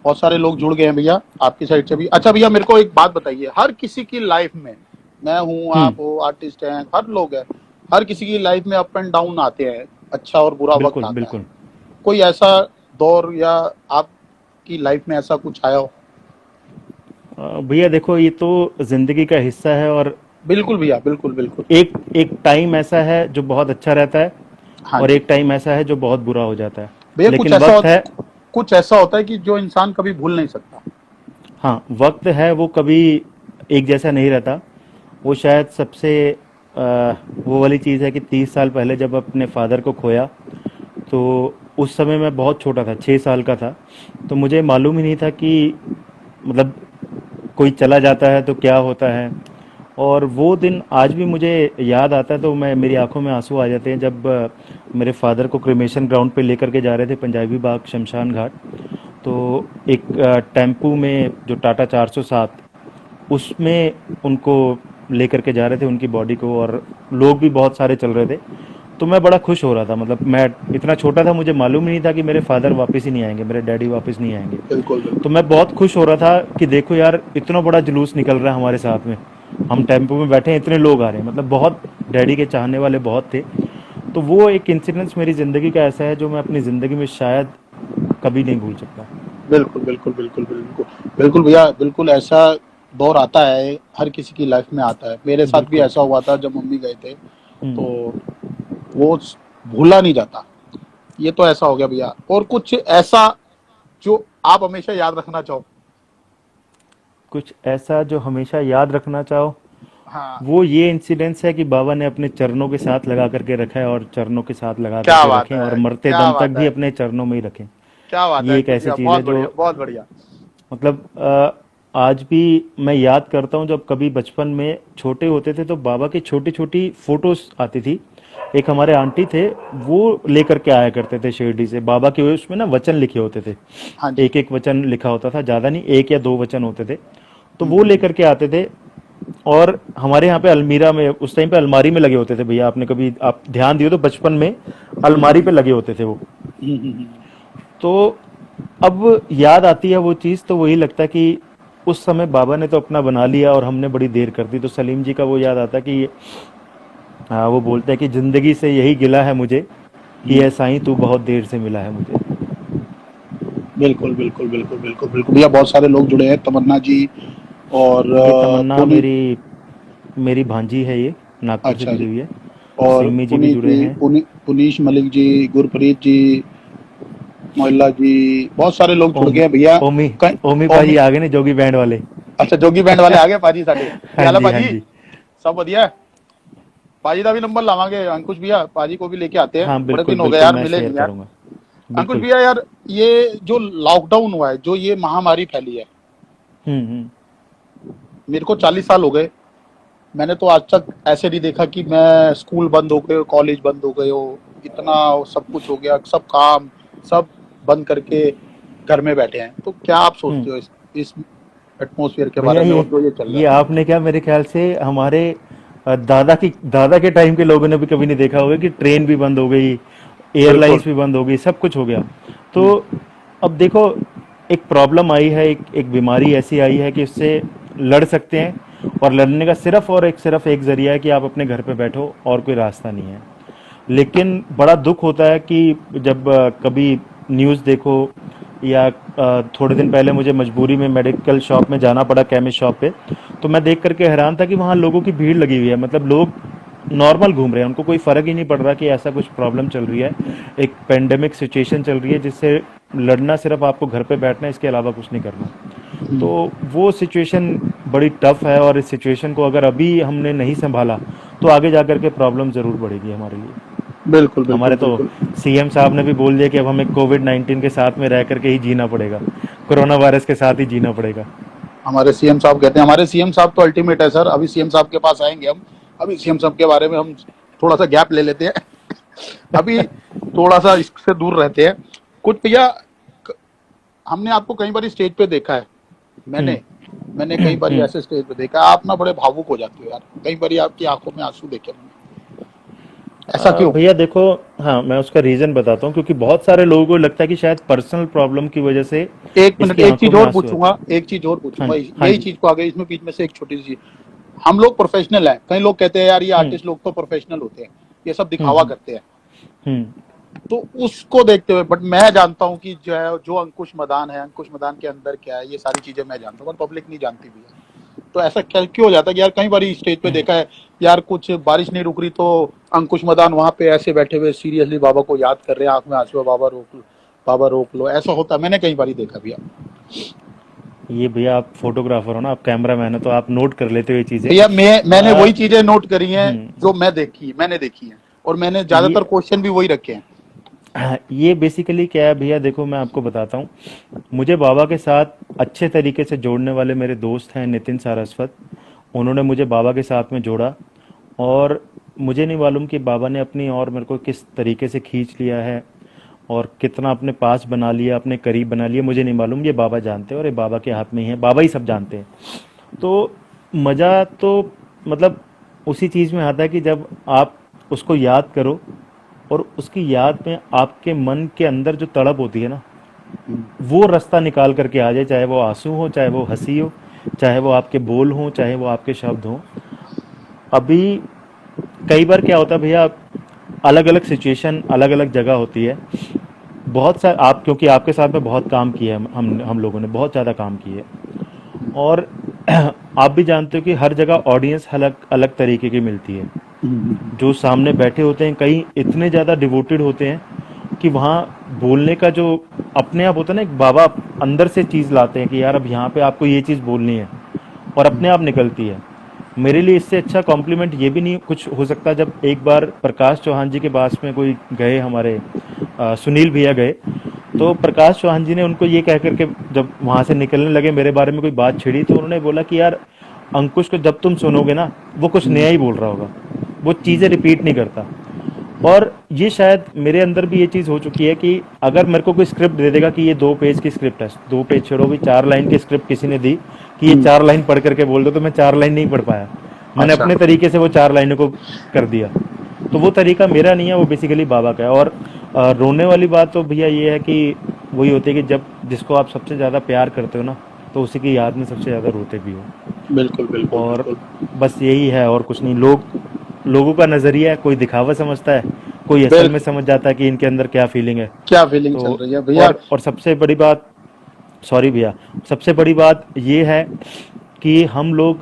बहुत सारे लोग जुड़ गए हैं भैया आपकी साइड से भी। अच्छा भैया मेरे को एक बात बताइए, हर किसी की लाइफ में, मैं हूँ हम्म। आप हो आर्टिस्ट हैं, हर लोग हैं, हर किसी की लाइफ में अप एंड डाउन आते हैं, अच्छा और बुरा वक्त बिल्कुल आता है। बिल्कुल। कोई ऐसा दौर या आपकी लाइफ में ऐसा कुछ आया हो? भैया देखो, ये तो जिंदगी का हिस्सा है और बिल्कुल भैया, बिल्कुल बिल्कुल। एक एक टाइम ऐसा है जो बहुत अच्छा रहता है हाँ और जी एक टाइम ऐसा है जो बहुत बुरा हो जाता है, भैया, लेकिन वक्त है। कुछ ऐसा होता है कि जो इंसान कभी भूल नहीं सकता। हाँ, वक्त है वो कभी एक जैसा नहीं रहता। वो शायद सबसे वो वाली चीज़ है कि 30 साल पहले जब अपने फादर को खोया, तो उस समय मैं बहुत छोटा था, 6 साल का था। तो मुझे मालूम ही नहीं था कि मतलब कोई चला जाता है तो क्या होता है। और वो दिन आज भी मुझे याद आता है, तो मैं मेरी आंखों में आंसू आ जाते हैं जब मेरे फादर को क्रिमेशन ग्राउंड पे लेकर के जा रहे थे, पंजाबी बाग शमशान घाट। तो एक टेम्पू में जो टाटा 407, उसमें उनको लेकर के जा रहे थे उनकी बॉडी को, और लोग भी बहुत सारे चल रहे थे। तो मैं बड़ा खुश हो रहा था, मतलब मैं इतना छोटा था, मुझे मालूम ही नहीं था कि मेरे फादर वापस ही नहीं आएंगे, मेरे डैडी वापस नहीं आएंगे। बिल्कुल तो बिल्कुल मैं बहुत खुश हो रहा था कि देखो यार, इतना बड़ा जुलूस निकल रहा है हमारे साथ में, हम टेम्पो में बैठे हैं, इतने लोग आ रहे हैं, मतलब बहुत डैडी के चाहने वाले बहुत थे। तो वो एक इंसिडेंस मेरी ज़िंदगी का ऐसा है जो मैं अपनी ज़िंदगी में शायद कभी नहीं भूल सकता। बिल्कुल बिल्कुल बिल्कुल बिल्कुल बिल्कुल भैया, बिल्कुल ऐसा दौर आता है, हर किसी की लाइफ में आता है। मेरे साथ भी बिल्कुल। ऐसा हुआ था जब मम्मी गए थे, तो हम्म। वो भूला नहीं जाता। ये तो ऐसा हो गया भैया। और कुछ ऐसा जो आप हमेशा याद रखना चाहो? कुछ ऐसा जो हमेशा याद रखना चाहो, हाँ वो ये इंसिडेंस है कि बाबा ने अपने चरणों के साथ लगा करके रखा है, और चरणों के साथ लगा क्या करके बात रखें, और है, मरते क्या दम तक बात भी है, अपने चरणों में ही रखें। क्या बात है ये एक अंकुश ऐसी भैया, चीज़ है बहुत जो बढ़िया, बहुत बढ़िया। मतलब आज भी मैं याद करता हूँ, जब कभी बचपन में छोटे होते थे तो बाबा की छोटी छोटी फोटोज आती थी। एक हमारे आंटी थे, वो लेकर के आया करते थे शिरडी से बाबा के, उसमें ना वचन लिखे होते थे, हाँ जी। एक एक वचन लिखा होता था, ज़्यादा नहीं, एक या दो वचन होते थे। तो वो हम्म। लेकर के आते थे, और हमारे यहाँ पे अलमीरा में, उस टाइम पे अलमारी में लगे होते थे भैया, आपने कभी ध्यान दियो तो बचपन में अलमारी पे लगे होते थे वो। हम्म, हम्म, हम्म, तो अब याद आती है वो चीज़, तो वही लगता है कि उस समय बाबा ने तो अपना बना लिया और हमने बड़ी देर कर दी। तो सलीम जी का वो याद आता है कि वो बोलते हैं कि ज़िंदगी से यही गिला है मुझे कि हम्म, ऐ साईं तू बहुत देर से मिला है मुझे। बिल्कुल बिल्कुल बिल्कुल बिल्कुल बिल्कुल भैया, बहुत सारे लोग जुड़े हैं, तमन्ना जी और ये तमन्ना पुनीत। मेरी मेरी भांजी है, ये नागपुर से अच्छा जुड़ी जी। हुई है। और सिमी जी भी पुनीत जुड़े जी, हैं। पुनीश मलिक जी, गुरप्रीत जी, मोहल्ला जी, बहुत सारे लोग जुड़ ओम गए हैं भैया। ओमी कहीं ओमी ओमी। पाजी आ गए ने, जोगी बैंड वाले। अच्छा, जोगी बैंड वाले आ गए पाजी साडे। की हाँ हाल है जी, हाँ पाजी? जी। सब बढ़िया है। पाजी का भी नंबर लावांगे अंकुश भैया, पाजी को भी लेके आते हैं, हाँ बड़े बिल्कुल दिन हो गए बिल्कुल, यार, मैं मिले शेयर नहीं यार। करूंगा। अंकुश बिल्कुल। भैया यार, ये जो लॉकडाउन हुआ है, जो ये महामारी फैली है, हम्म। मेरे को 40 साल हो गए। मैंने तो आज तक ऐसे नहीं देखा कि मैं स्कूल बंद हो गए, कॉलेज बंद हो गए हो, इतना सब कुछ हो गया, सब काम सब बंद करके घर में बैठे हैं। तो क्या आप हम्म। सोचते हो इस एटमोसफियर के भैया बारे में और जो ये चल रहा ये आपने क्या, मेरे ख्याल से हमारे दादा के टाइम के लोगों ने भी कभी नहीं देखा होगा कि ट्रेन भी बंद हो गई, है? बिल्कुल। एयरलाइंस भी बंद हो गई, सब कुछ हो गया। तो हम्म, अब देखो, एक प्रॉब्लम आई है, एक बीमारी ऐसी आई है कि उससे लड़ सकते हैं, और लड़ने का सिर्फ एक जरिया है कि आप अपने घर पे बैठो, और कोई रास्ता नहीं है। लेकिन बड़ा दुख होता है कि जब कभी न्यूज़ देखो, या थोड़े दिन पहले मुझे मजबूरी में मेडिकल शॉप में जाना पड़ा, केमिस्ट शॉप पे, तो मैं देख करके हैरान था कि वहाँ लोगों की भीड़ लगी हुई है। मतलब लोग नॉर्मल घूम रहे हैं, उनको कोई फ़र्क ही नहीं पड़ रहा कि ऐसा कुछ प्रॉब्लम चल रही है, एक पेंडेमिक सिचुएशन चल रही है जिससे लड़ना सिर्फ आपको घर पे बैठना है, इसके अलावा कुछ नहीं करना। तो वो सिचुएशन बड़ी टफ है, और इस सिचुएशन को अगर अभी हमने नहीं संभाला तो आगे जाकर के प्रॉब्लम ज़रूर बढ़ेगी हमारे लिए। बिल्कुल बिल्कुल हमारे तो बिल्कुल। सीएम साहब ने भी बोल दिया कि अब हमें कोविड 19 के साथ में रह करके ही जीना पड़ेगा, कोरोना वायरस के साथ ही जीना पड़ेगा। हमारे सीएम साहब कहते हैं, हमारे सीएम साहब तो अल्टीमेट है सर। अभी सीएम साहब के पास आएंगे हम। अभी सीएम साहब के बारे में हम थोड़ा सा गैप ले लेते हैं। अभी थोड़ा सा इससे दूर रहते हैं। कुछ भैया, हमने आपको कई बार स्टेज पे देखा है। हम्म। मैंने मैंने कई बार हम्म। ऐसे स्टेज पे देखा है, आप ना बड़े भावुक हो जाते हो यार। कई बार आपकी आंखों में आंसू देखे मैंने। ऐसा क्यों? भैया देखो, हाँ मैं उसका रीज़न बताता हूँ, क्योंकि बहुत सारे लोगों को लगता है कि शायद पर्सनल प्रॉब्लम की वजह से एक मिनट, इसकी एक आंखों चीज में और आंसू आते पूछूंगा, हैं। एक चीज और हाँ पूछूंगा, हाँ यही जी। चीज को आगे इसमें बीच में से एक छोटी सी चीज। हम लोग प्रोफेशनल हैं, कई लोग कहते हैं यार ये हम्म। आर्टिस्ट लोग तो प्रोफेशनल होते हैं, ये सब दिखावा हम्म। करते हैं। हम्म। तो उसको देखते हुए, बट मैं जानता हूँ कि जो है, जो अंकुश मदान है, अंकुश मदान के अंदर क्या है, ये सारी चीजें मैं जानता हूँ, बट पब्लिक नहीं जानती भी है। तो ऐसा क्या क्यों हो जाता है कि यार, कई बार स्टेज पे देखा है यार, कुछ बारिश नहीं रुक रही तो अंकुश मदान वहां पे ऐसे बैठे हुए सीरियसली बाबा को याद कर रहे हैं, आंख में आंसू है, बाबा रोक लो, बाबा रोक लो। ऐसा होता है, मैंने कई बार देखा भैया। ये भैया आप फोटोग्राफर हो ना, आप कैमरा मैन हो, तो आप नोट कर लेते हो ये चीज़ें। भैया मैंने वही चीजें नोट करी हैं हम्म। जो मैंने देखी हैं, और मैंने ये ज्यादातर क्वेश्चन भी वही रखे हैं। ये बेसिकली क्या है भैया, देखो मैं आपको बताता हूँ। मुझे बाबा के साथ अच्छे तरीके से जोड़ने वाले मेरे दोस्त हैं नितिन सारस्वत। उन्होंने मुझे बाबा के साथ में जोड़ा, और मुझे नहीं मालूम कि बाबा ने अपनी और मेरे को किस तरीके से खींच लिया है, और कितना अपने पास बना लिया, अपने करीब बना लिया, मुझे नहीं मालूम। ये बाबा जानते हैं, और ये बाबा के हाथ में ही है, बाबा ही सब जानते हैं। तो मज़ा तो मतलब उसी चीज़ में आता है कि जब आप उसको याद करो, और उसकी याद में आपके मन के अंदर जो तड़प होती है ना, वो रास्ता निकाल करके आ जाए, चाहे वो आंसू हो, चाहे वो हंसी हो, चाहे वो आपके बोल हों, चाहे वो आपके शब्द हों। अभी कई बार क्या होता है भैया, अलग अलग सिचुएशन अलग अलग जगह होती है। बहुत सा आप, क्योंकि आपके साथ में बहुत काम किया है, हम लोगों ने बहुत ज़्यादा काम किया है, और आप भी जानते हो कि हर जगह ऑडियंस अलग अलग तरीके की मिलती है। जो सामने बैठे होते हैं, कई इतने ज़्यादा डिवोटेड होते हैं कि वहाँ बोलने का जो अपने आप होता है ना, एक बाबा अंदर से चीज़ लाते हैं कि यार अब यहाँ पे आपको ये चीज़ बोलनी है, और अपने आप निकलती है। मेरे लिए इससे अच्छा कॉम्प्लीमेंट ये भी नहीं कुछ हो सकता। जब एक बार प्रकाश चौहान जी के पास में कोई गए, हमारे सुनील भैया गए, तो प्रकाश चौहान जी ने उनको ये कह करके जब वहाँ से निकलने लगे, मेरे बारे में कोई बात छिड़ी, तो उन्होंने बोला कि यार अंकुश को जब तुम सुनोगे ना, वो कुछ नया ही बोल रहा होगा, वो चीज़ें रिपीट नहीं करता। और ये शायद मेरे अंदर भी ये चीज़ हो चुकी है कि अगर मेरे को कोई स्क्रिप्ट दे देगा कि ये 2 पेज की स्क्रिप्ट है, 2 पेज छोड़ो भी, 4 लाइन की स्क्रिप्ट किसी ने दी कि ये 4 लाइन पढ़ करके बोल दो, तो मैं 4 लाइन नहीं पढ़ पाया। मैंने अच्छा। अपने तरीके से वो 4 लाइनों को कर दिया। तो वो तरीका मेरा नहीं है, वो बेसिकली बाबा का है। और रोने वाली बात तो भैया ये है कि वही होती है कि जब जिसको आप सबसे ज़्यादा प्यार करते हो ना, तो उसी की याद में सबसे ज़्यादा रोते भी हो। बिल्कुल बिल्कुल और बिल्कुल। बस यही है और कुछ नहीं। लोगों का नज़रिया है, कोई दिखावा समझता है, कोई असल में बिल्कुल। समझ जाता है कि इनके अंदर क्या फीलिंग है। क्या फीलिंग चल तो रही है भैया? और सबसे बड़ी बात, सॉरी भैया, सबसे बड़ी बात ये है कि हम लोग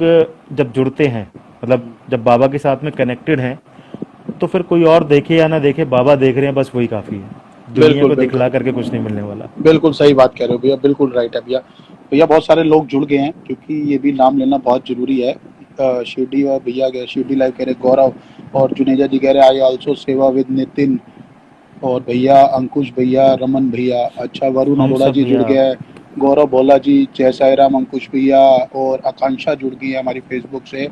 जब जुड़ते हैं, मतलब जब बाबा के साथ में कनेक्टेड हैं, तो फिर कोई और देखे या ना देखे, बाबा देख रहे हैं बस वही काफ़ी है। दुनिया बिल्कुल को बिल्कुल। दिखला करके कुछ नहीं मिलने वाला। बिल्कुल सही बात कह रहे हो भैया, बिल्कुल राइट है भैया। भैया बहुत सारे लोग जुड़ गए हैं, क्योंकि ये भी नाम लेना बहुत ज़रूरी है। शिरडी और भैया गए, शिरडी लाइव कह रहे गौरव, और जुनेजा जी कह रहे आई ऑल्सो सेवा विद नितिन, और भैया अंकुश भैया, रमन भैया, अच्छा वरुण हम अरोड़ा सब जी जुड़ भैया। गया है, गौरव भोला जी, जय साई राम, अंकुश भैया, और आकांक्षा जुड़ गई है हमारी फेसबुक से,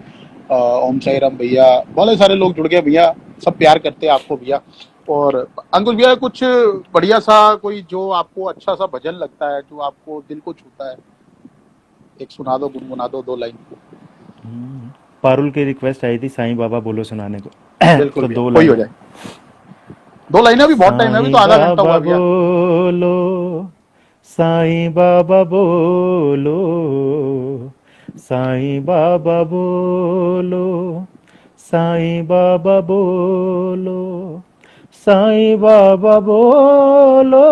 ओम साई राम भैया, बहुत सारे लोग जुड़ गए भैया। सब प्यार करते हैं आपको भैया। और अंकुश भैया कुछ बढ़िया सा कोई जो आपको अच्छा सा भजन लगता है, जो आपको दिल को छूता है, एक सुना दो, गुनगुना दो, दो लाइन। पारुल की रिक्वेस्ट आई थी साईं बाबा बोलो सुनाने को। बिल्कुल तो भैया, दो कोई हो लाइन। जाए। दो लाइनें, अभी बहुत टाइम है, अभी तो साईं आधा घंटा हुआ बाबा है भैया। बोलो, साईं बाबा बोलो, साईं बाबा बोलो, साईं बाबा बोलो, साईं बाबा बोलो,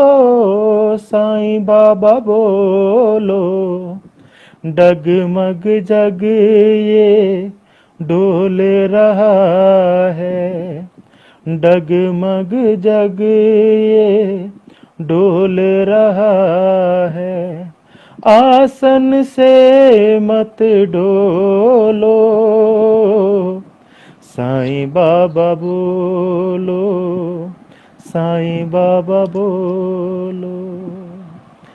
साईं बाबा बोलो, डगमग जग ये डोल रहा है, डगमग जग ये डोल रहा है, आसन से मत डोलो, साईं बाबा बोलो, साईं बाबा बोलो।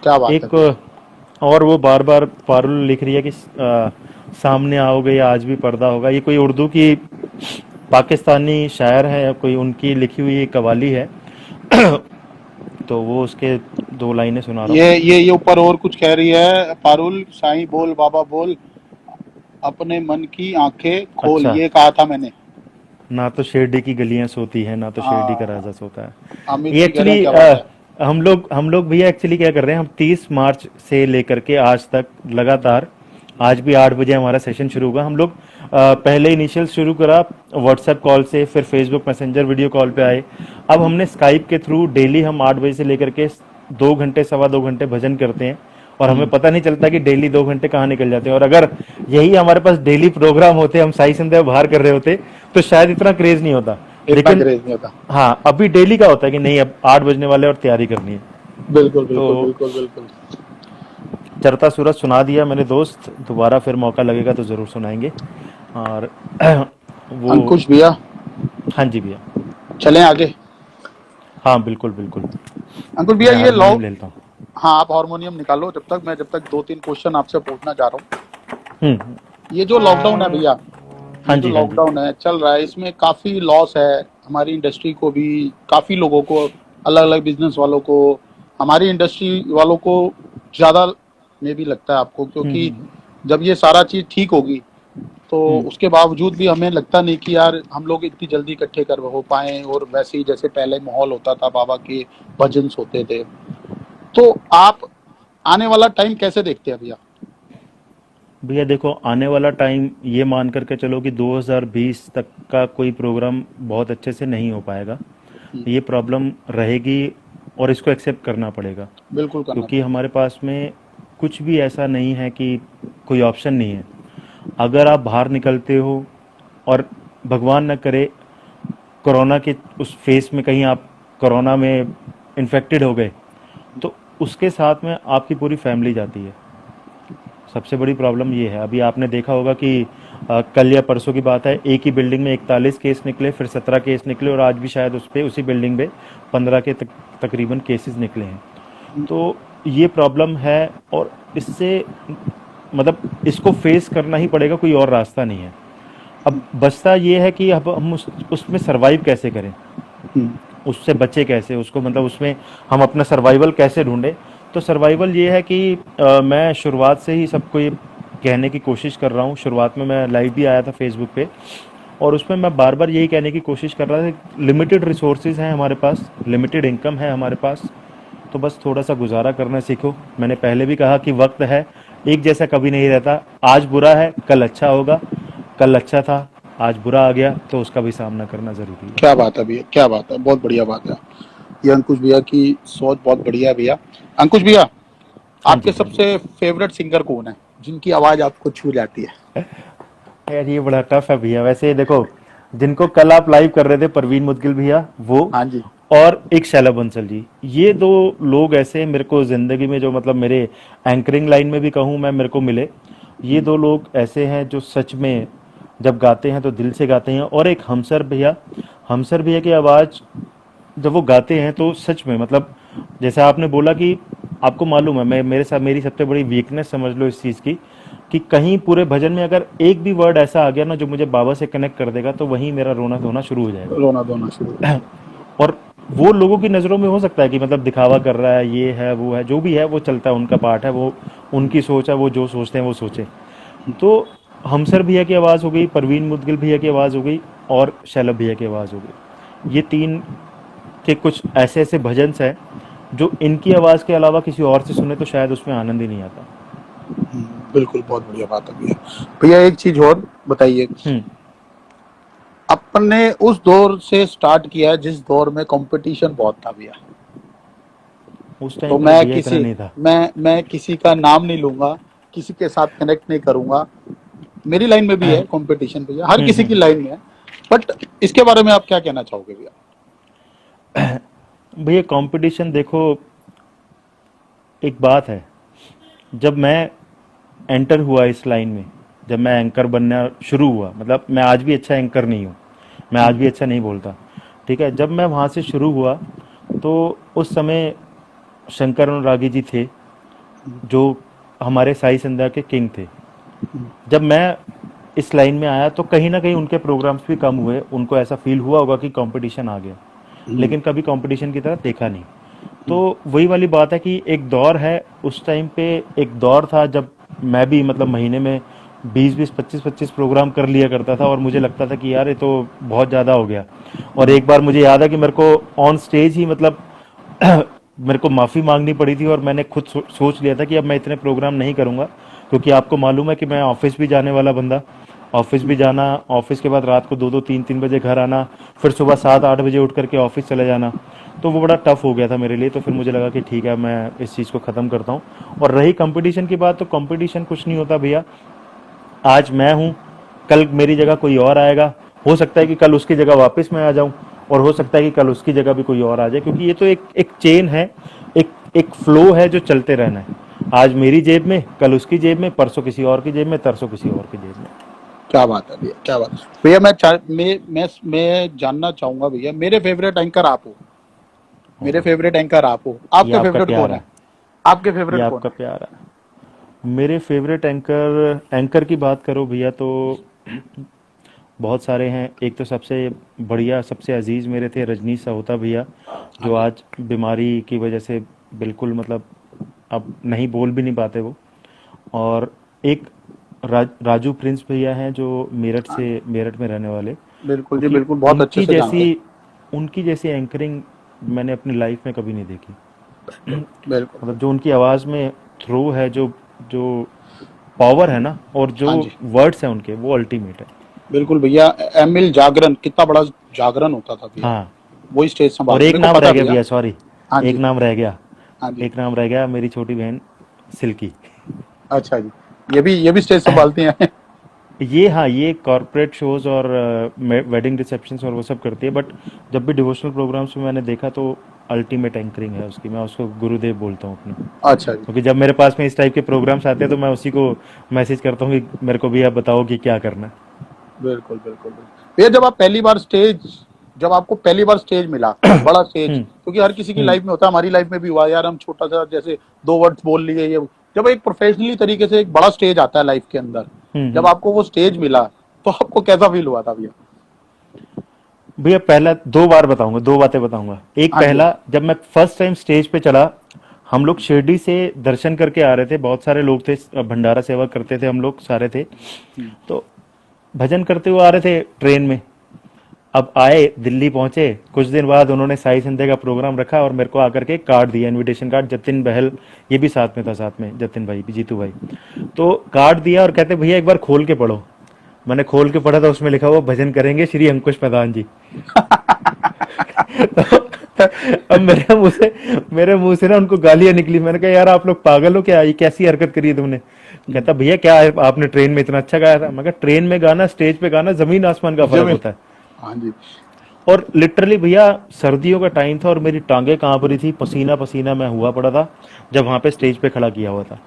क्या बात है एक भैया। और वो बार बार पारुल लिख रही है कि सामने आओगे या आज भी पर्दा होगा। ये कोई उर्दू की पाकिस्तानी शायर है, कोई उनकी लिखी हुई कवाली है। तो वो उसके दो लाइनें सुना रहा हूँ। ये ऊपर और कुछ कह रही है पारुल, साईं बोल बाबा बोल, अपने मन की आंखें खोल, अच्छा, ये कहा था मैंने। ना तो शिरडी की गलियां सोती हैं, ना तो शिरडी का हाँ। राजा सोता है। अमित ये जी कह रहे हैं एक्चुअली क्या बात है। हम लोग भैया एक्चुअली क्या कर रहे हैं, हम 30 मार्च से लेकर के आज तक लगातार, आज भी 8 बजे हमारा सेशन शुरू होगा। हम लोग पहले इनिशियल शुरू करा व्हाट्सएप कॉल से, फिर फेसबुक मैसेंजर वीडियो कॉल पे आए। अब हमने स्काइप के थ्रू डेली हम 8 बजे से लेकर के 2 घंटे, सवा 2 घंटे भजन करते हैं, और हमें पता नहीं चलता कि डेली 2 घंटे कहाँ निकल जाते हैं। और अगर यही हमारे पास डेली प्रोग्राम होते, हम साई संध्या बाहर कर रहे होते, तो शायद इतना क्रेज नहीं होता। इतना लेकिन क्रेज नहीं होता। हाँ, अभी डेली का होता है कि नहीं अब 8 बजने वाले और तैयारी करनी है। बिल्कुल बिल्कुल तो बिल्कुल बिल्कुल। चरता सूरज सुना दिया मेरे दोस्त, दोबारा फिर मौका लगेगा तो ज़रूर सुनाएंगे। और वो, अंकुश भैया, हाँ जी भैया, चलें आगे। हाँ बिल्कुल बिल्कुल। अंकुश भैया मैं ये हारमोनियम लॉक, ले लेता हूँ। हाँ आप हारमोनियम निकालो, जब तक दो तीन क्वेश्चन आपसे पूछना चाह रहा हूँ। हम्म। ये जो लॉकडाउन है भैया, हाँ ये जो जी, हाँ जी। लॉकडाउन है चल रहा है, इसमें काफी लॉस है हमारी इंडस्ट्री को भी, काफी लोगों को, अलग अलग बिजनेस वालों को, हमारी इंडस्ट्री वालों को ज्यादा में भी लगता है आपको, क्योंकि हम्म। जब ये सारा चीज ठीक होगी, तो हम्म। उसके बावजूद भी हमें लगता नहीं कि यार हम लोग इतनी जल्दी इकट्ठे कर हो पाए, और वैसे ही जैसे पहले माहौल होता था, बाबा के भजन होते थे। तो आप आने वाला टाइम कैसे देखते हैं भैया? भैया देखो, आने वाला टाइम ये मान करके चलो कि 2020 तक का कोई प्रोग्राम बहुत अच्छे से नहीं हो पाएगा। ये प्रॉब्लम रहेगी और इसको एक्सेप्ट करना पड़ेगा, बिल्कुल करना क्योंकि पड़ेगा। हमारे पास में कुछ भी ऐसा नहीं है कि कोई ऑप्शन नहीं है। अगर आप बाहर निकलते हो और भगवान न करे कोरोना के उस फेस में कहीं आप कोरोना में इन्फेक्टेड हो गए, तो उसके साथ में आपकी पूरी फैमिली जाती है। सबसे बड़ी प्रॉब्लम ये है। अभी आपने देखा होगा कि कल या परसों की बात है, एक ही बिल्डिंग में 41 केस निकले, फिर 17 केस निकले, और आज भी शायद उस पे उसी बिल्डिंग में 15 के तकरीबन केसेस निकले हैं। तो ये प्रॉब्लम है, और इससे मतलब इसको फेस करना ही पड़ेगा, कोई और रास्ता नहीं है। अब बचता ये है कि अब हम उसमें सरवाइव कैसे करें, उससे बचे कैसे, उसको मतलब उसमें हम अपना सर्वाइवल कैसे ढूंढें। तो सर्वाइवल ये है कि मैं शुरुआत से ही सबको ये कहने की कोशिश कर रहा हूँ। शुरुआत में मैं लाइव भी आया था फेसबुक पे, और उसमें मैं बार बार यही कहने की कोशिश कर रहा था, लिमिटेड रिसोर्सेज हैं हमारे पास, लिमिटेड इनकम है हमारे पास, तो बस थोड़ा सा गुजारा करना सीखो। मैंने पहले भी कहा कि वक्त है एक जैसा कभी नहीं रहता, आज बुरा है कल अच्छा होगा, कल अच्छा था आज बुरा आ गया, तो उसका भी सामना करना ज़रूरी है। क्या बात है भैया, क्या बात है, बहुत बढ़िया बात है। ये अंकुश भैया की सोच बहुत बढ़िया है भैया। अंकुश भैया, हाँ जी, आपके हाँ जी। सबसे फेवरेट सिंगर कौन है, जिनकी आवाज आपको छू जाती है? यार ये बड़ा टफ है भैया, वैसे देखो, जिनको कल आप लाइव कर रहे थे, परवीन मुदगिल भैया वो, हाँ जी। और एक शैला बंसल जी, ये दो लोग ऐसे मेरे को जिंदगी में, जो मतलब मेरे एंकरिंग लाइन में भी कहूँ मैं, मेरे को मिले। ये दो लोग ऐसे हैं जो सच में जब गाते हैं तो दिल से गाते हैं। और एक हमसर भैया की आवाज़ जब वो गाते हैं तो सच में मतलब, जैसे आपने बोला कि आपको मालूम है, मैं मेरे साथ मेरी सबसे बड़ी वीकनेस समझ लो इस चीज़ की, कि कहीं पूरे भजन में अगर एक भी वर्ड ऐसा आ गया ना जो मुझे बाबा से कनेक्ट कर देगा, तो वहीं मेरा रोना धोना शुरू हो जाएगा। रोना धोना शुरू हो जाए। और वो लोगों की नज़रों में हो सकता है कि मतलब दिखावा कर रहा है, ये है वो है, जो भी है वो चलता है, उनका पार्ट है, वो उनकी सोच है, वो जो सोचते हैं वो सोचे। तो हमसर भैया की आवाज़ हो गई, परवीन मुदगिल भैया की आवाज़ हो गई, और शैलब भैया की आवाज़ हो गई। ये तीन के कुछ ऐसे ऐसे भजन हैं जो इनकी आवाज़ के अलावा किसी और से सुने तो शायद उसमें आनंद ही नहीं आता। बिल्कुल, बहुत बढ़िया बात है भैया। भैया एक चीज और बताइए, हम्म। अपन ने उस दौर से स्टार्ट किया है जिस दौर में कंपटीशन बहुत था भैया। उस टाइम तो पे तो भैया इतना नहीं था। मैं किसी का नाम नहीं लूंगा, किसी के साथ कनेक्ट नहीं करूंगा। मेरी लाइन में भी है कंपटीशन भैया, हर किसी की लाइन में है। बट इसके बारे में आप क्या कहना चाहोगे भैया? भैया कंपटीशन देखो, एक बात है, जब मैं एंटर हुआ इस लाइन में, जब मैं एंकर बनना शुरू हुआ, मतलब मैं आज भी अच्छा एंकर नहीं हूँ, मैं आज भी अच्छा नहीं बोलता, ठीक है, जब मैं वहाँ से शुरू हुआ तो उस समय शंकर अनुरागी जी थे जो हमारे साई संध्या के किंग थे। जब मैं इस लाइन में आया तो कहीं ना कहीं उनके प्रोग्राम्स भी कम हुए, उनको ऐसा फील हुआ होगा कि कंपटीशन आ गया, लेकिन कभी कंपटीशन की तरह देखा नहीं। तो वही वाली बात है कि एक दौर है, उस टाइम पे एक दौर था जब मैं भी मतलब महीने में 20-20 25-25 प्रोग्राम कर लिया करता था, और मुझे लगता था कि यार ये तो बहुत ज़्यादा हो गया। और एक बार मुझे याद है कि मेरे को ऑन स्टेज ही मतलब मेरे को माफ़ी मांगनी पड़ी थी, और मैंने खुद सोच लिया था कि अब मैं इतने प्रोग्राम नहीं करूँगा, क्योंकि आपको मालूम है कि मैं ऑफिस भी जाने वाला बंदा, ऑफिस भी जाना, ऑफिस के बाद रात को 2-2 3-3 बजे घर आना, फिर सुबह 7-8 बजे उठ करके ऑफिस चले जाना, तो वो बड़ा टफ हो गया था मेरे लिए। तो फिर मुझे लगा कि ठीक है, मैं इस चीज़ को ख़त्म करता हूँ। और रही कंपटीशन की बात, तो कंपटीशन कुछ नहीं होता भैया, आज मैं हूँ, कल मेरी जगह कोई और आएगा, हो सकता है कि कल उसकी जगह वापस मैं आ जाऊँ, और हो सकता है कि कल उसकी जगह भी कोई और आ जाए, क्योंकि ये तो एक एक चेन है, एक एक फ्लो है जो चलते रहना है। आज मेरी जेब में, कल उसकी जेब में, परसों किसी और की जेब में, तरसों किसी और की जेब में। क्या बात है भैया, क्या बात है भैया। मैं जानना चाहूंगा भैया, मेरे फेवरेट एंकर आप हो, मेरे ओहो, फेवरेट एंकर आप हो। ये आपके आपका फेवरेट कौन प्यार है? है, आपके ये फेवरेट कौन आपका है? प्यार है। मेरे फेवरेट एंकर एंकर की बात करो भैया तो बहुत सारे हैं। एक तो सबसे बढ़िया, सबसे अजीज मेरे थे रजनीश साहोता भैया, हाँ जो जी। आज बीमारी की वजह से बिल्कुल मतलब अब नहीं बोल भी नहीं पाते वो। और एक राजू प्रिंस भैया हैं जो मेरठ में रहने वाले, बिल्कुल जी, क्योंकि बिल्कुल, बहुत अच्छे से जानते हैं। उनकी जैसी एंकरिंग मैंने अपनी लाइफ में कभी नहीं देखी। बिल्कुल मतलब बिल्कुल। जो उनकी आवाज़ में थ्रो है, जो जो पावर है ना, और जो हाँ जी। वर्ड्स हैं उनके, वो अल्टीमेट है। बिल्कुल भैया। एमिल जागरण, कितना बड़ा जागरण होता था भैया, हाँ। वही स्टेज और संभालते, एक मेरे को नाम पता रह है गया भैया। भैया, सॉरी, हाँ एक जी। नाम रह गया, हाँ जी। एक नाम रह गया, मेरी छोटी बहन सिल्की। अच्छा जी, ये भी स्टेज संभालती हैं। ये, हाँ, ये कॉरपोरेट शोज और वेडिंग रिसेप्शंस और वो सब करती है, बट जब भी डिवोशनल प्रोग्राम्स में मैंने देखा तो अल्टीमेट एंकरिंग है उसकी, मैं उसको गुरुदेव बोलता हूँ अपने। अच्छा जी। क्योंकि जब मेरे पास में इस टाइप के प्रोग्राम्स आते हैं तो मैं उसी को मैसेज करता हूँ कि मेरे को भी आप बताओ कि क्या करना है। बिल्कुल बिल्कुल बिल्कुल भैया, जब आपको पहली बार स्टेज मिला, बड़ा स्टेज, हम्म। क्योंकि हर किसी की हम्म। लाइफ में होता है, हमारी लाइफ में भी हुआ यार, हम छोटा सा जैसे 2 वर्ड्स बोल लिए ये, जब एक प्रोफेशनली तरीके से एक बड़ा स्टेज आता है लाइफ के अंदर, जब हम्म। आपको वो स्टेज मिला, तो आपको कैसा फील हुआ था भैया? भैया पहला दो बार बताऊंगा, दो बातें बताऊंगा। एक, हाँ जी। पहला, जब मैं फर्स्ट टाइम स्टेज पे चढ़ा, हम लोग शिरडी से दर्शन करके आ रहे थे, बहुत सारे लोग थे, भंडारा सेवा करते थे हम लोग सारे थे, तो भजन करते हुए आ रहे थे ट्रेन में। अब आए, दिल्ली पहुंचे, कुछ दिन बाद उन्होंने साई संध्या का प्रोग्राम रखा और मेरे को आकर के कार्ड दिया, इनविटेशन कार्ड। जतिन बहल ये भी साथ में था, साथ में जतिन भाई भी, जीतू भाई। तो कार्ड दिया और कहते भैया एक बार खोल के पढ़ो। मैंने खोल के पढ़ा, तो उसमें लिखा हुआ भजन करेंगे श्री अंकुश प्रधान जी। तो अब मेरे मुंह से ना उनको गालियां निकली। मैंने कहा यार आप लोग पागल हो क्या, ये कैसी हरकत करी है तुमने। कहता भैया क्या है, आपने ट्रेन में इतना अच्छा गाया था। मैं कहा ट्रेन में गाना, स्टेज पे गाना, जमीन आसमान का फर्क जमीन। होता है। हाँ जी। और लिटरली भैया सर्दियों का टाइम था और मेरी टांगे कांप रही थी, पसीना पसीना मैं हुआ पड़ा था जब वहां पे स्टेज पे खड़ा किया हुआ था।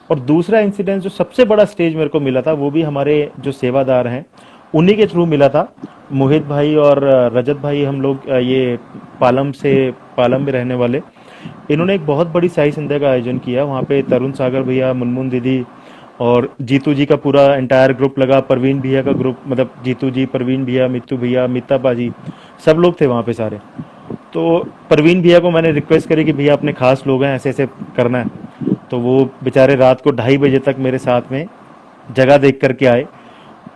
और दूसरा इंसिडेंट जो सबसे बड़ा स्टेज मेरे को मिला था, वो भी हमारे जो सेवादार हैं उन्हीं के थ्रू मिला था। मोहित भाई और रजत भाई, हम लोग ये पालम में रहने वाले, इन्होंने एक बहुत बड़ी साई संध्या का आयोजन किया। वहाँ पे तरुण सागर भैया, मुनमुन दीदी और जीतू जी का पूरा एंटायर ग्रुप लगा, परवीन भैया का ग्रुप, मतलब जीतू जी, परवीन भैया, मित्तू भैया, मित्ता बाजी, सब लोग थे वहाँ पे सारे। तो परवीन भैया को मैंने रिक्वेस्ट करी कि भैया अपने खास लोग हैं, ऐसे ऐसे करना है। तो वो बेचारे रात को 2:30 बजे तक मेरे साथ में जगह देख करके आए।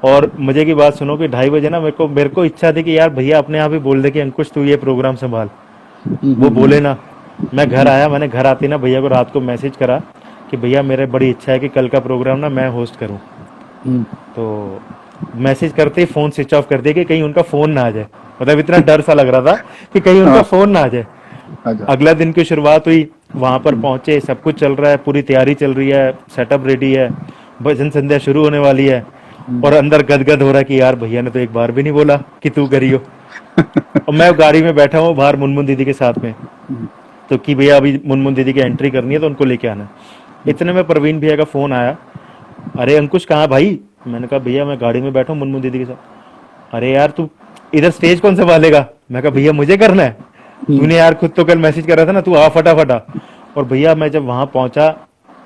और मजे की बात सुनो कि 2:30 बजे ना मेरे को इच्छा थी कि यार भैया अपने आप ही बोल दे कि अंकुश तू ये प्रोग्राम संभाल। वो बोले ना। मैं घर आया, मैंने घर आते ना भैया को रात को मैसेज करा कि भैया मेरे बड़ी इच्छा है कि कल का प्रोग्राम ना मैं होस्ट करूं। तो मैसेज करते ही फोन स्विच ऑफ कर दिया कि कहीं उनका फोन ना आ जाए। मतलब इतना डर सा लग रहा था कि कहीं उनका हाँ। फोन ना आ जाए। अच्छा। अगला दिन की शुरुआत हुई, वहां पर पहुंचे, सब कुछ चल रहा है, पूरी तैयारी चल रही है, सेटअप रेडी है, भजन संध्या शुरू होने वाली है। और अंदर गदगद हो रहा है कि यार भैया ने तो एक बार भी नहीं बोला कि तू करियो। और मैं गाड़ी में बैठा हूँ बाहर मुनमुन दीदी के साथ में, तो कि भैया अभी मुनमुन दीदी की एंट्री करनी है तो उनको लेके आना है। इतने में प्रवीण भैया का फोन आया, अरे अंकुश कहाँ भाई। मैंने कहा भैया मैं गाड़ी में बैठा हूँ मुनमुन दीदी के साथ। अरे यार तू इधर स्टेज कौन संभालेगा। मैं कहा भैया मुझे करना है, तूने यार खुद तो कल मैसेज कर रहा था ना, तू आ फटाफट आ। और भैया मैं जब वहां पहुंचा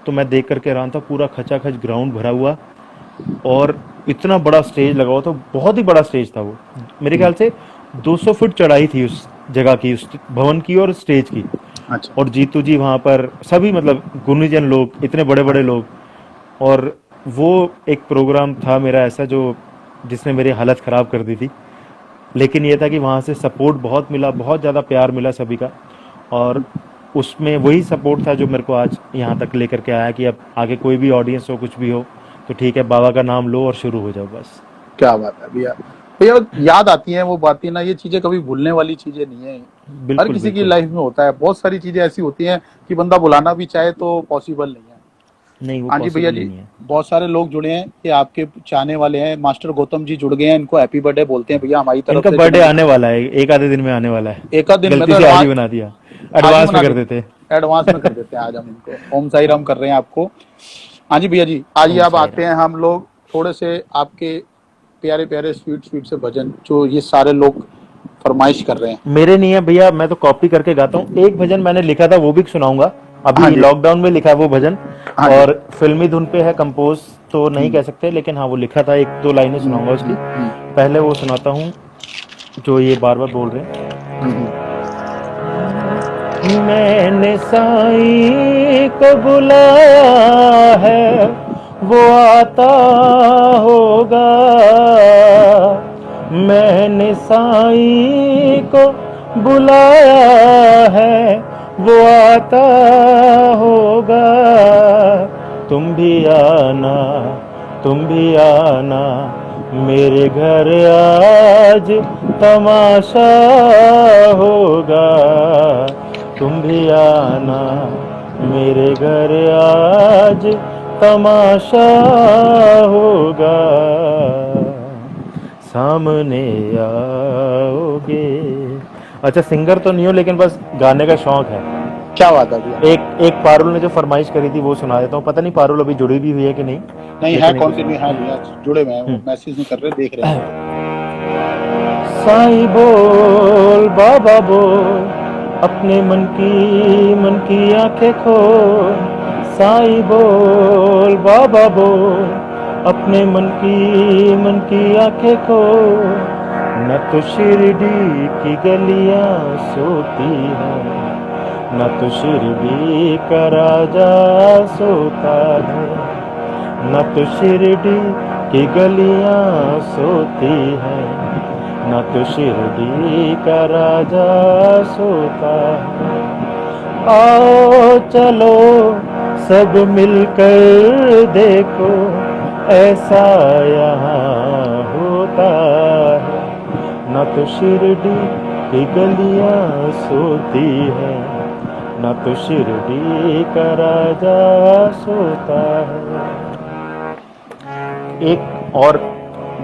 तो मैं देख करके हैरान था, पूरा खचाखच ग्राउंड भरा हुआ और इतना बड़ा स्टेज लगा हुआ था। बहुत ही बड़ा स्टेज था वो, मेरे ख्याल से 200 फुट चढ़ाई थी उस जगह की, उस भवन की और स्टेज की। अच्छा। और जीतू जी वहां पर, सभी मतलब गुणीजन लोग, इतने बड़े बड़े लोग। और वो एक प्रोग्राम था मेरा ऐसा जो जिसने मेरी हालत खराब कर दी थी। लेकिन ये था कि वहाँ से सपोर्ट बहुत मिला, बहुत ज़्यादा प्यार मिला सभी का। और उसमें वही सपोर्ट था जो मेरे को आज यहाँ तक लेकर के आया कि अब आगे कोई भी ऑडियंस हो, कुछ भी हो, तो ठीक है, बाबा का नाम लो और शुरू हो जाओ बस। क्या बात है भैया। भैया याद आती हैं वो बातें ना, ये चीजें कभी भूलने वाली चीजें नहीं है। हर बिल्कुल किसी की बिल्कुल। लाइफ में होता है, बहुत सारी चीजें ऐसी होती हैं कि बंदा बुलाना भी चाहे तो पॉसिबल नहीं है। नहीं, वो हाँ जी भैया पॉसिबल ही जी, नहीं है। बहुत सारे लोग जुड़े हैं कि आपके चाहने वाले हैं। मास्टर गौतम जी जुड़ गए हैं, इनको हैप्पी बर्थडे बोलते हैं भैया हमारी तरफ इनका से बर्थडे जन्मदिन। आने वाला है, एक आधे दिन में आने वाला है। एक आध दिन में गलती तो से आज ही एडवांस, बना दिया, आज ही एडवांस मना में कर देते, देते। एडवांस में कर देते हैं आज हम इनको। ओम साई राम कर रहे हैं आपको। हाँ जी भैया जी, आइए ओम अब साई आते राम। हैं हम लोग थोड़े से आपके प्यारे प्यारे स्वीट स्वीट से भजन जो ये सारे लोग फरमाइश कर रहे हैं। मेरे नहीं है भैया, मैं तो कॉपी करके गाता हूँ। एक भजन मैंने लिखा था वो भी सुनाऊंगा, हाँ अभी जी। लॉकडाउन में लिखा है वो भजन। हाँ जी। और फिल्मी धुन पे है, कंपोज तो नहीं कह सकते, लेकिन हाँ वो लिखा था, एक दो लाइनें सुनाऊंगा उसकी। पहले वो सुनाता हूँ जो ये बार बार बोल रहे हैं। मैंने साईं को बुलाया है, वो आता होगा। मैंने साईं को बुलाया है, वो आता होगा। तुम भी आना, तुम भी आना, मेरे घर आज तमाशा होगा। तुम भी आना, मेरे घर आज तमाशा होगा। सामने आओगे। अच्छा सिंगर तो नहीं हो, लेकिन बस गाने का शौक है। क्या बात है भैया। एक एक पारुल ने जो फरमाइश करी थी वो सुना देता हूँ। पता नहीं पारुल अभी जुड़ी भी हुई है कि नहीं, नहीं है, लेकिन एक कंटिन्यू है भैया, जुड़े हुए हैं, वो मैसेज नहीं कर रहे, देख रहे हैं। साईं बोल, बाबा बोल, अपने मन की आंखें खोल। साईं बोल, बाबा बोल, अपने मन की आंखें खोल। न तो शिरडी की गलियां सोती है, न तो शिरडी का राजा सोता है। न तो शिरडी की गलियां सोती है, न तो शिरडी का राजा सोता है। आओ चलो सब मिलकर देखो, ऐसा यहाँ होता है। न तो शिरडी की गलियां सोती है, न तो शिरडी का राजा सोता है। एक और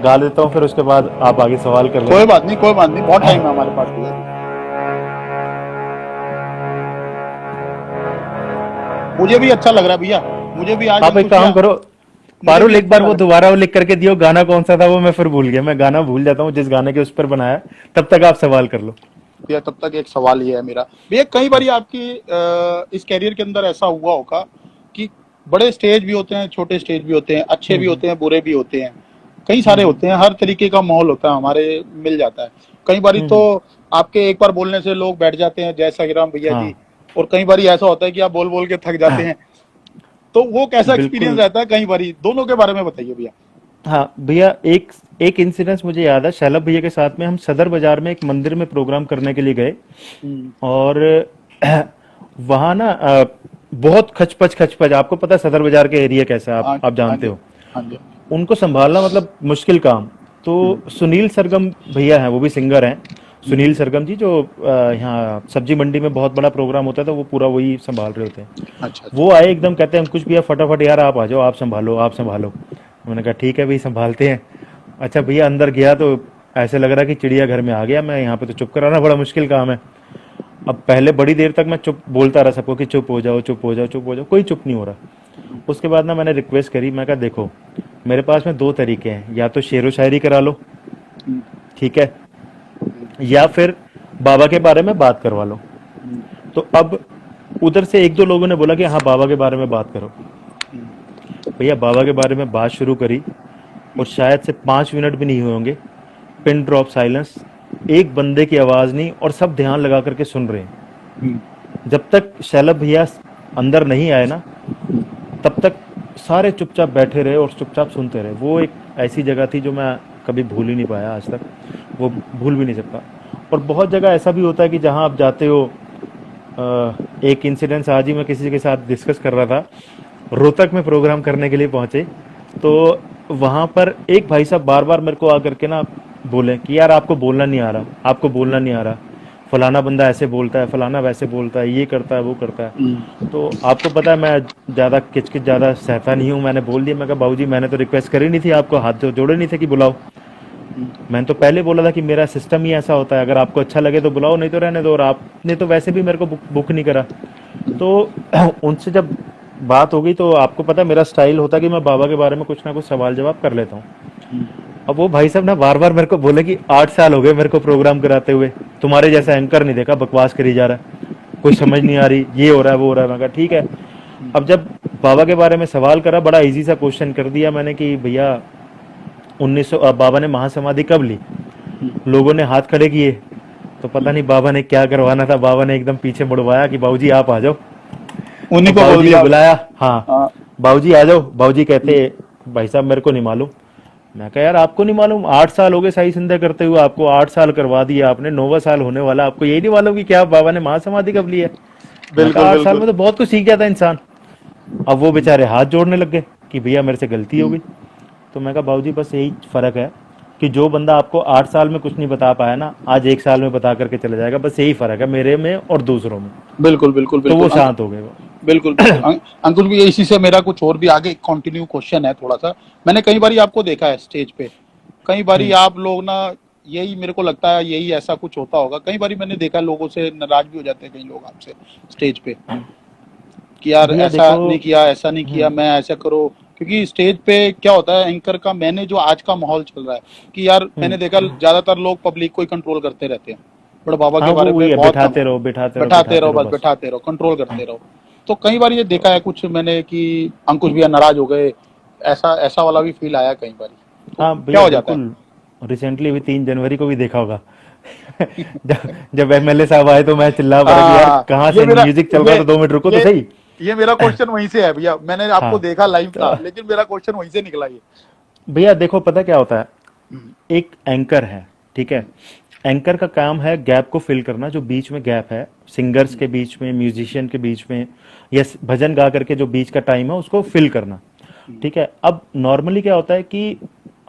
गा लेता हूँ, फिर उसके बाद आप आगे सवाल कर कोई लेना। बात नहीं, कोई बात नहीं, बहुत टाइम है हमारे पास भैया। मुझे भी अच्छा लग रहा है भैया, मुझे भी आज आप एक अंकुश काम भैया, करो, मुझे पारुल भी एक अच्छा बार लग वो रहा है। दोबारा वो लिख करके दियो, गाना कौन सा था वो मैं फिर भूल गया। मैं गाना भूल जाता हूँ जिस गाने के उस पर बनाया। तब तक आप सवाल कर लो। भैया तब तक एक सवाल ये है मेरा भैया, कई बार आपकी इस कैरियर के अंदर ऐसा हुआ होगा कि बड़े स्टेज भी होते हैं, छोटे स्टेज भी होते हैं, अच्छे भी होते हैं, बुरे भी होते हैं, कई सारे होते हैं, हर तरीके का माहौल होता है हमारे, मिल जाता है। कई बार तो आपके एक बार बोलने से लोग बैठ जाते हैं, जय सहिराम भैया जी, हाँ और कई बार ऐसा होता है कि आप बोल बोल के थक जाते हैं। तो वो कैसा एक्सपीरियंस बिल्कुल। रहता है कई बार, दोनों के बारे में बताइए भैया। हाँ भैया, एक एक इंसिडेंस मुझे याद है। शैलभ भैया के साथ में हम सदर बाजार में एक मंदिर में प्रोग्राम करने के लिए गए। हम्म, और वहाँ ना बहुत खचपच खचपच, आपको पता है सदर बाजार के एरिया कैसा है, हाँ आप हाँ जानते जी, हो। हाँ जी। उनको संभालना मतलब मुश्किल काम। तो सुनील सरगम भैया हैं, वो भी सिंगर हैं। हम्म, सुनील सरगम जी, जो यहाँ सब्जी मंडी में बहुत बड़ा प्रोग्राम होता है, तो वो पूरा वही संभाल रहे होते हैं। अच्छा अच्छा। वो आए एकदम, कहते हैं अंकुश भैया फटाफट यार आप आ जाओ, आप संभालो आप संभालो। मैंने कहा ठीक है भाई, संभालते हैं। अच्छा भैया, अंदर गया तो ऐसे लग रहा कि चिड़िया घर में आ गया मैं। यहाँ पे तो चुप कराना बड़ा मुश्किल काम है। अब पहले बड़ी देर तक मैं चुप बोलता रहा सबको कि चुप हो जाओ चुप हो जाओ चुप हो जाओ, कोई चुप नहीं हो रहा। उसके बाद ना मैंने रिक्वेस्ट करी, मैं कहा देखो मेरे पास में दो तरीके हैं, या तो शेरो शायरी करा लो, हम्म, ठीक है, या फिर बाबा के बारे में बात करवा लो। हम्म, तो अब उधर से एक दो लोगों ने बोला कि हाँ बाबा के बारे में बात करो। भैया बाबा के बारे में बात शुरू करी, और शायद से 5 मिनट भी नहीं हुए होंगे, पिन ड्रॉप साइलेंस, एक बंदे की आवाज नहीं, और सब ध्यान लगा करके सुन रहे हैं। हम्म, जब तक शैलभ भैया अंदर नहीं आए ना, तब तक सारे चुपचाप बैठे रहे और चुपचाप सुनते रहे। वो एक ऐसी जगह थी जो मैं कभी भूल ही नहीं पाया आज तक, वो भूल भी नहीं सकता। और बहुत जगह ऐसा भी होता है कि जहाँ आप जाते हो, एक इंसिडेंस आज ही मैं किसी के साथ डिस्कस कर रहा था। रोहतक में प्रोग्राम करने के लिए पहुंचे, तो वहाँ पर एक भाई साहब बार बार मेरे को आकर के ना बोले कि यार आपको बोलना नहीं आ रहा, आपको बोलना नहीं आ रहा, फलाना बंदा ऐसे बोलता है, फलाना वैसे बोलता है, ये करता है वो करता है। हम्म, तो आपको पता है मैं ज़्यादा किचकिच ज़्यादा सहता नहीं हूँ। मैंने बोल दिया, मैं कहा बाबूजी मैंने तो रिक्वेस्ट करी नहीं थी, आपको हाथ तो जोड़े नहीं थे कि बुलाओ। मैंने तो पहले बोला था कि मेरा सिस्टम ही ऐसा होता है, अगर आपको अच्छा लगे तो बुलाओ, नहीं तो रहने दो। और आपने तो वैसे भी मेरे को बुक नहीं करा। तो उनसे जब बात हो गई, तो आपको पता है मेरा स्टाइल होता है कि मैं बाबा के बारे में कुछ ना कुछ सवाल जवाब कर लेता हूँ। अब वो भाई साहब ना बार बार मेरे को बोले कि 8 साल हो गए मेरे को प्रोग्राम कराते हुए, तुम्हारे जैसा एंकर नहीं देखा, बकवास करी जा रहा है, कोई समझ नहीं आ रही, ये हो रहा है वो हो रहा है। मैं कहा ठीक है। अब जब बाबा के बारे में सवाल करा, बड़ा इजी सा क्वेश्चन कर दिया मैंने कि भैया 1900 बाबा ने महासमाधि कब ली। लोगों ने हाथ खड़े किए, तो पता नहीं बाबा ने क्या करवाना था, बाबा ने एकदम पीछे मुड़वाया कि बाबूजी आप आ जाओ। उन्हीं अब को बोल बाबूजी ने दिया। बुलाया, हाँ हाँ, बाबूजी आ जाओ। बाबूजी कहते भाई साहब मेरे को नहीं मालूम। मैं कहा यार आपको नहीं मालूम, 8 साल हो गए साई संध्या करते हुए, आपको 8 साल करवा दिया आपने, 9वां साल होने वाला, आपको यही नहीं मालूम कि क्या बाबा ने महासमाधि कब ली है। मैं कहा बिल्कुल 8 साल में बिल्कुल। तो बहुत कुछ सीख गया था इंसान। अब वो बेचारे हाथ जोड़ने लग गए कि भैया मेरे से गलती हो गई। तो मैं कहा बाबूजी बस यही फर्क है कि जो बंदा आपको 8 साल में कुछ नहीं बता पाया ना, आज 1 साल में बता करके चला जाएगा। बस यही फर्क है मेरे में और दूसरों में। बिल्कुल बिल्कुल तो वो बिल्कुल शांत हो गए वो। बिल्कुल बिल्कुल अंकुल भी, इसी से मेरा कुछ और भी आगे कंटिन्यू क्वेश्चन है थोड़ा सा। मैंने कई बार आपको देखा है स्टेज पे, कई बार आप लोग ना, यही मेरे को लगता है यही ऐसा कुछ होता होगा। कई बार मैंने देखा लोगों से नाराज भी हो जाते हैं कई लोग आपसे स्टेज पे, कि यार भैया ऐसा देखो, नहीं किया, ऐसा नहीं किया, मैं ऐसा करो। क्योंकि स्टेज पे क्या होता है एंकर का, मैंने जो आज का माहौल चल रहा है कि यार मैंने देखा ज्यादातर लोग पब्लिक को ही कंट्रोल करते रहते हैं, बड़े बाबा हाँ के वो बारे वही में है, बहुत कम, बिठाते रहो बिठाते रहो बैठाते बिठाते रहो, रहो बस बस। बैठाते रहो, कंट्रोल करते रहो। तो कई बार ये देखा है कुछ मैंने कि अंकुश भैया नाराज हो गए, ऐसा ऐसा वाला भी फील आया कई बार। तो हाँ क्या भैया हो जाता है? बिल्कुल। रिसेंटली अभी 3 जनवरी को भी देखा होगा। जब एमएलए साहब आए तो मैं चिल्ला पड़ा कि यार हाँ, कहाँ ये से मेरा म्यूजिक चल रहा ये था, 2 मिनट रुको तो ये सही। ये मेरा क्वेश्चन वहीं से है भैया, मैंने आपको हाँ देखा लाइव था, तो लेकिन मेरा क्वेश्चन वहीं से निकला ये। भैया देखो पता क्या होता है, एक एंकर है, ठीक है। एंकर का काम है गैप को फिल करना, जो बीच में गैप है सिंगर्स के बीच में, म्यूजिशियन के बीच में, या भजन गा करके जो बीच का टाइम है उसको फिल करना। ठीक है। अब नॉर्मली क्या होता है कि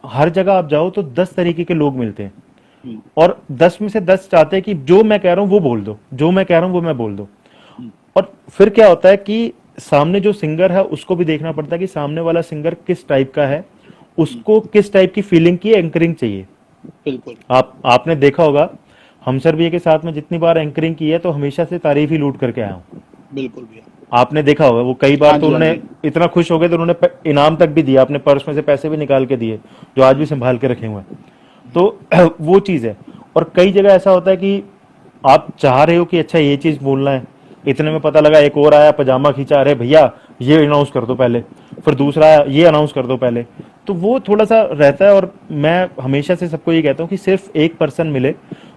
हर जगह आप जाओ तो 10 तरीके के लोग मिलते हैं, और 10 में से 10 चाहते हैं कि जो मैं कह रहा हूं वो बोल दो, जो मैं कह रहा हूं वो मैं बोल दो। और फिर क्या होता है कि सामने जो सिंगर है उसको भी देखना पड़ता है कि सामने वाला सिंगर किस टाइप का है, उसको किस टाइप की फीलिंग की एंकरिंग चाहिए। बिल्कुल आपने देखा होगा, हम सर भैया के साथ में जितनी बार एंकरिंग की है तो हमेशा से तारीफ ही लूट करके आया हूँ। बिल्कुल भैया। आपने देखा होगा, वो कई बार हाँ तो जी, हाँ उन्होंने जी। इतना खुश हो गए तो उन्होंने इनाम तक भी दिया, अपने पर्स में से पैसे भी निकाल के दिए, जो आज भी संभाल के रखे हुए हैं। तो वो चीज़ है। और कई जगह ऐसा होता है कि आप चाह रहे हो कि अच्छा ये चीज़ बोलना है, इतने में पता लगा एक और आया पजामा खींचा, अरे भैया ये अनाउंस कर दो पहले, फिर दूसरा आया ये अनाउंस कर दो पहले। तो वो थोड़ा सा रहता है। और मैं हमेशा से सबको ये कहता हूँ कि सिर्फ एक पर्सन मिले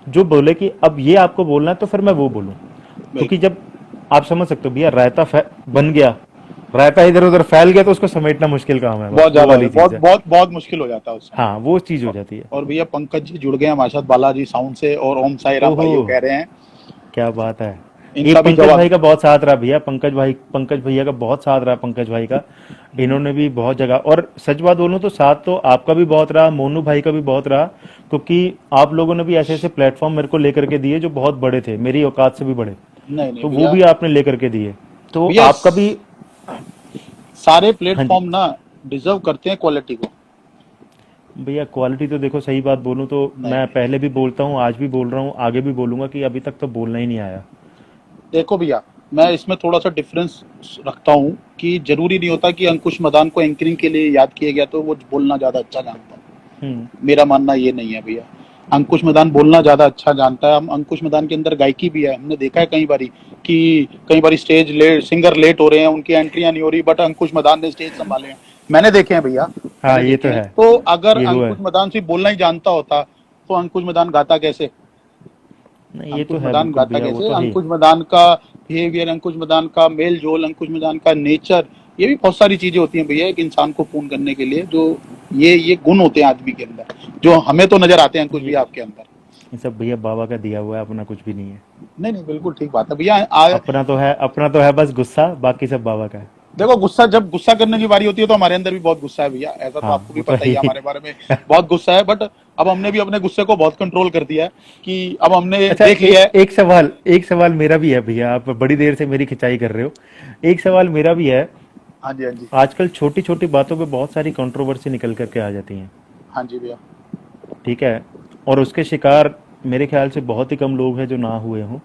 जो बोले कि अब ये आपको बोलना है तो फिर मैं वो बोलूँ। क्योंकि बिल्कुल। जब आप समझ सकते हो भैया, रायता बन गया, रायता इधर उधर फैल गया तो उसको समेटना मुश्किल काम है, बस बहुत वो ज्यादा वाली चीज बहुत है। बहुत बहुत मुश्किल हो जाता है उस समय। हाँ वो चीज हो जाती है। और भैया पंकज जी जुड़ गए हैं हमारे साथ बालाजी साउंड से, और ओम साई राम ओहो, भाइयों कह रहे हैं। क्या बात है। ये इनका भी पंकज जवाब। भाई का बहुत साथ रहा भैया, पंकज भाई, पंकज भैया का बहुत साथ रहा पंकज भाई का। इन्होंने भी बहुत जगह, और सच बात बोलूं तो साथ तो आपका भी बहुत रहा, मोनू भाई का भी बहुत रहा, क्योंकि आप लोगों ने भी ऐसे ऐसे प्लेटफॉर्म मेरे को लेकर के दिए जो बहुत बड़े थे, मेरी औकात से भी बड़े। नहीं नहीं तो वो भैया। भी आपने लेकर के दिए, तो भैया आपका भी। सारे हाँ जी। प्लेटफॉर्म ना डिजर्व करते हैं क्वालिटी को। भैया क्वालिटी तो देखो, सही बात बोलूं तो नहीं मैं नहीं, पहले भी बोलता हूं, आज भी बोल रहा हूं, आगे भी बोलूंगा कि अभी तक तो बोलना ही नहीं आया। देखो भैया, मैं इसमें थोड़ा सा डिफरेंस रखता हूँ कि जरूरी नहीं होता कि अंकुश मदान को एंकरिंग के लिए याद किया गया तो वो बोलना ज्यादा अच्छा जानता है। हम्म। मेरा मानना ये नहीं है भैया। अंकुश मदान बोलना ज्यादा अच्छा जानता है। हम अंकुश मदान के अंदर गायकी भी है, हमने देखा है कई बारी कि कई बारी स्टेज लेट, सिंगर लेट हो रहे हैं, उनकी एंट्रियां नहीं हो रही, बट अंकुश मदान ने स्टेज संभाले हैं। मैंने देखे हैं भैया, हाँ मैंने ये देखे तो हैं। है। तो अगर ये हुआ अंकुश है। मदान सिर्फ बोलना ही जानता होता तो अंकुश मदान गाता कैसे? नहीं ये तो अंकुश है मदान बिल्कुल गाता भैया, वो कैसे? तो है ही। अंकुश मदान का बिहेवियर, अंकुश मदान का मेल जोल, अंकुश मदान का नेचर, ये भी बहुत सारी चीजें होती हैं भैया एक इंसान को पूर्ण करने के लिए, जो ये गुण होते हैं आदमी के अंदर, जो हमें तो नजर आते हैं अंकुश ये भैया आपके अंदर। ये सब भैया बाबा का दिया हुआ है, अपना कुछ भी नहीं है। नहीं नहीं, बिल्कुल ठीक बात है भैया। अपना तो है, अपना तो है बस गुस्सा, बाकी सब बाबा का है। देखो गुस्सा, जब गुस्सा करने की बारी होती है तो हमारे अंदर भी बहुत गुस्सा है भैया, ऐसा तो हाँ आपको भी वो तो पता है ही है, ही। हमारे बारे में बहुत गुस्सा है। बट अब हमने भी अपने गुस्से को बहुत कंट्रोल कर दिया है कि अब हमने अच्छा, देख लिया है। एक सवाल मेरा भी है भैया, आप बड़ी देर से मेरी खिंचाई कर रहे हो। एक सवाल मेरा भी है। हाँ जी, हाँ जी। आजकल छोटी छोटी बातों पे बहुत सारी कंट्रोवर्सी निकल करके आ जाती हैं। हाँ जी भैया। ठीक है। और उसके शिकार मेरे ख्याल से बहुत ही कम लोग हैं जो ना हुए हों।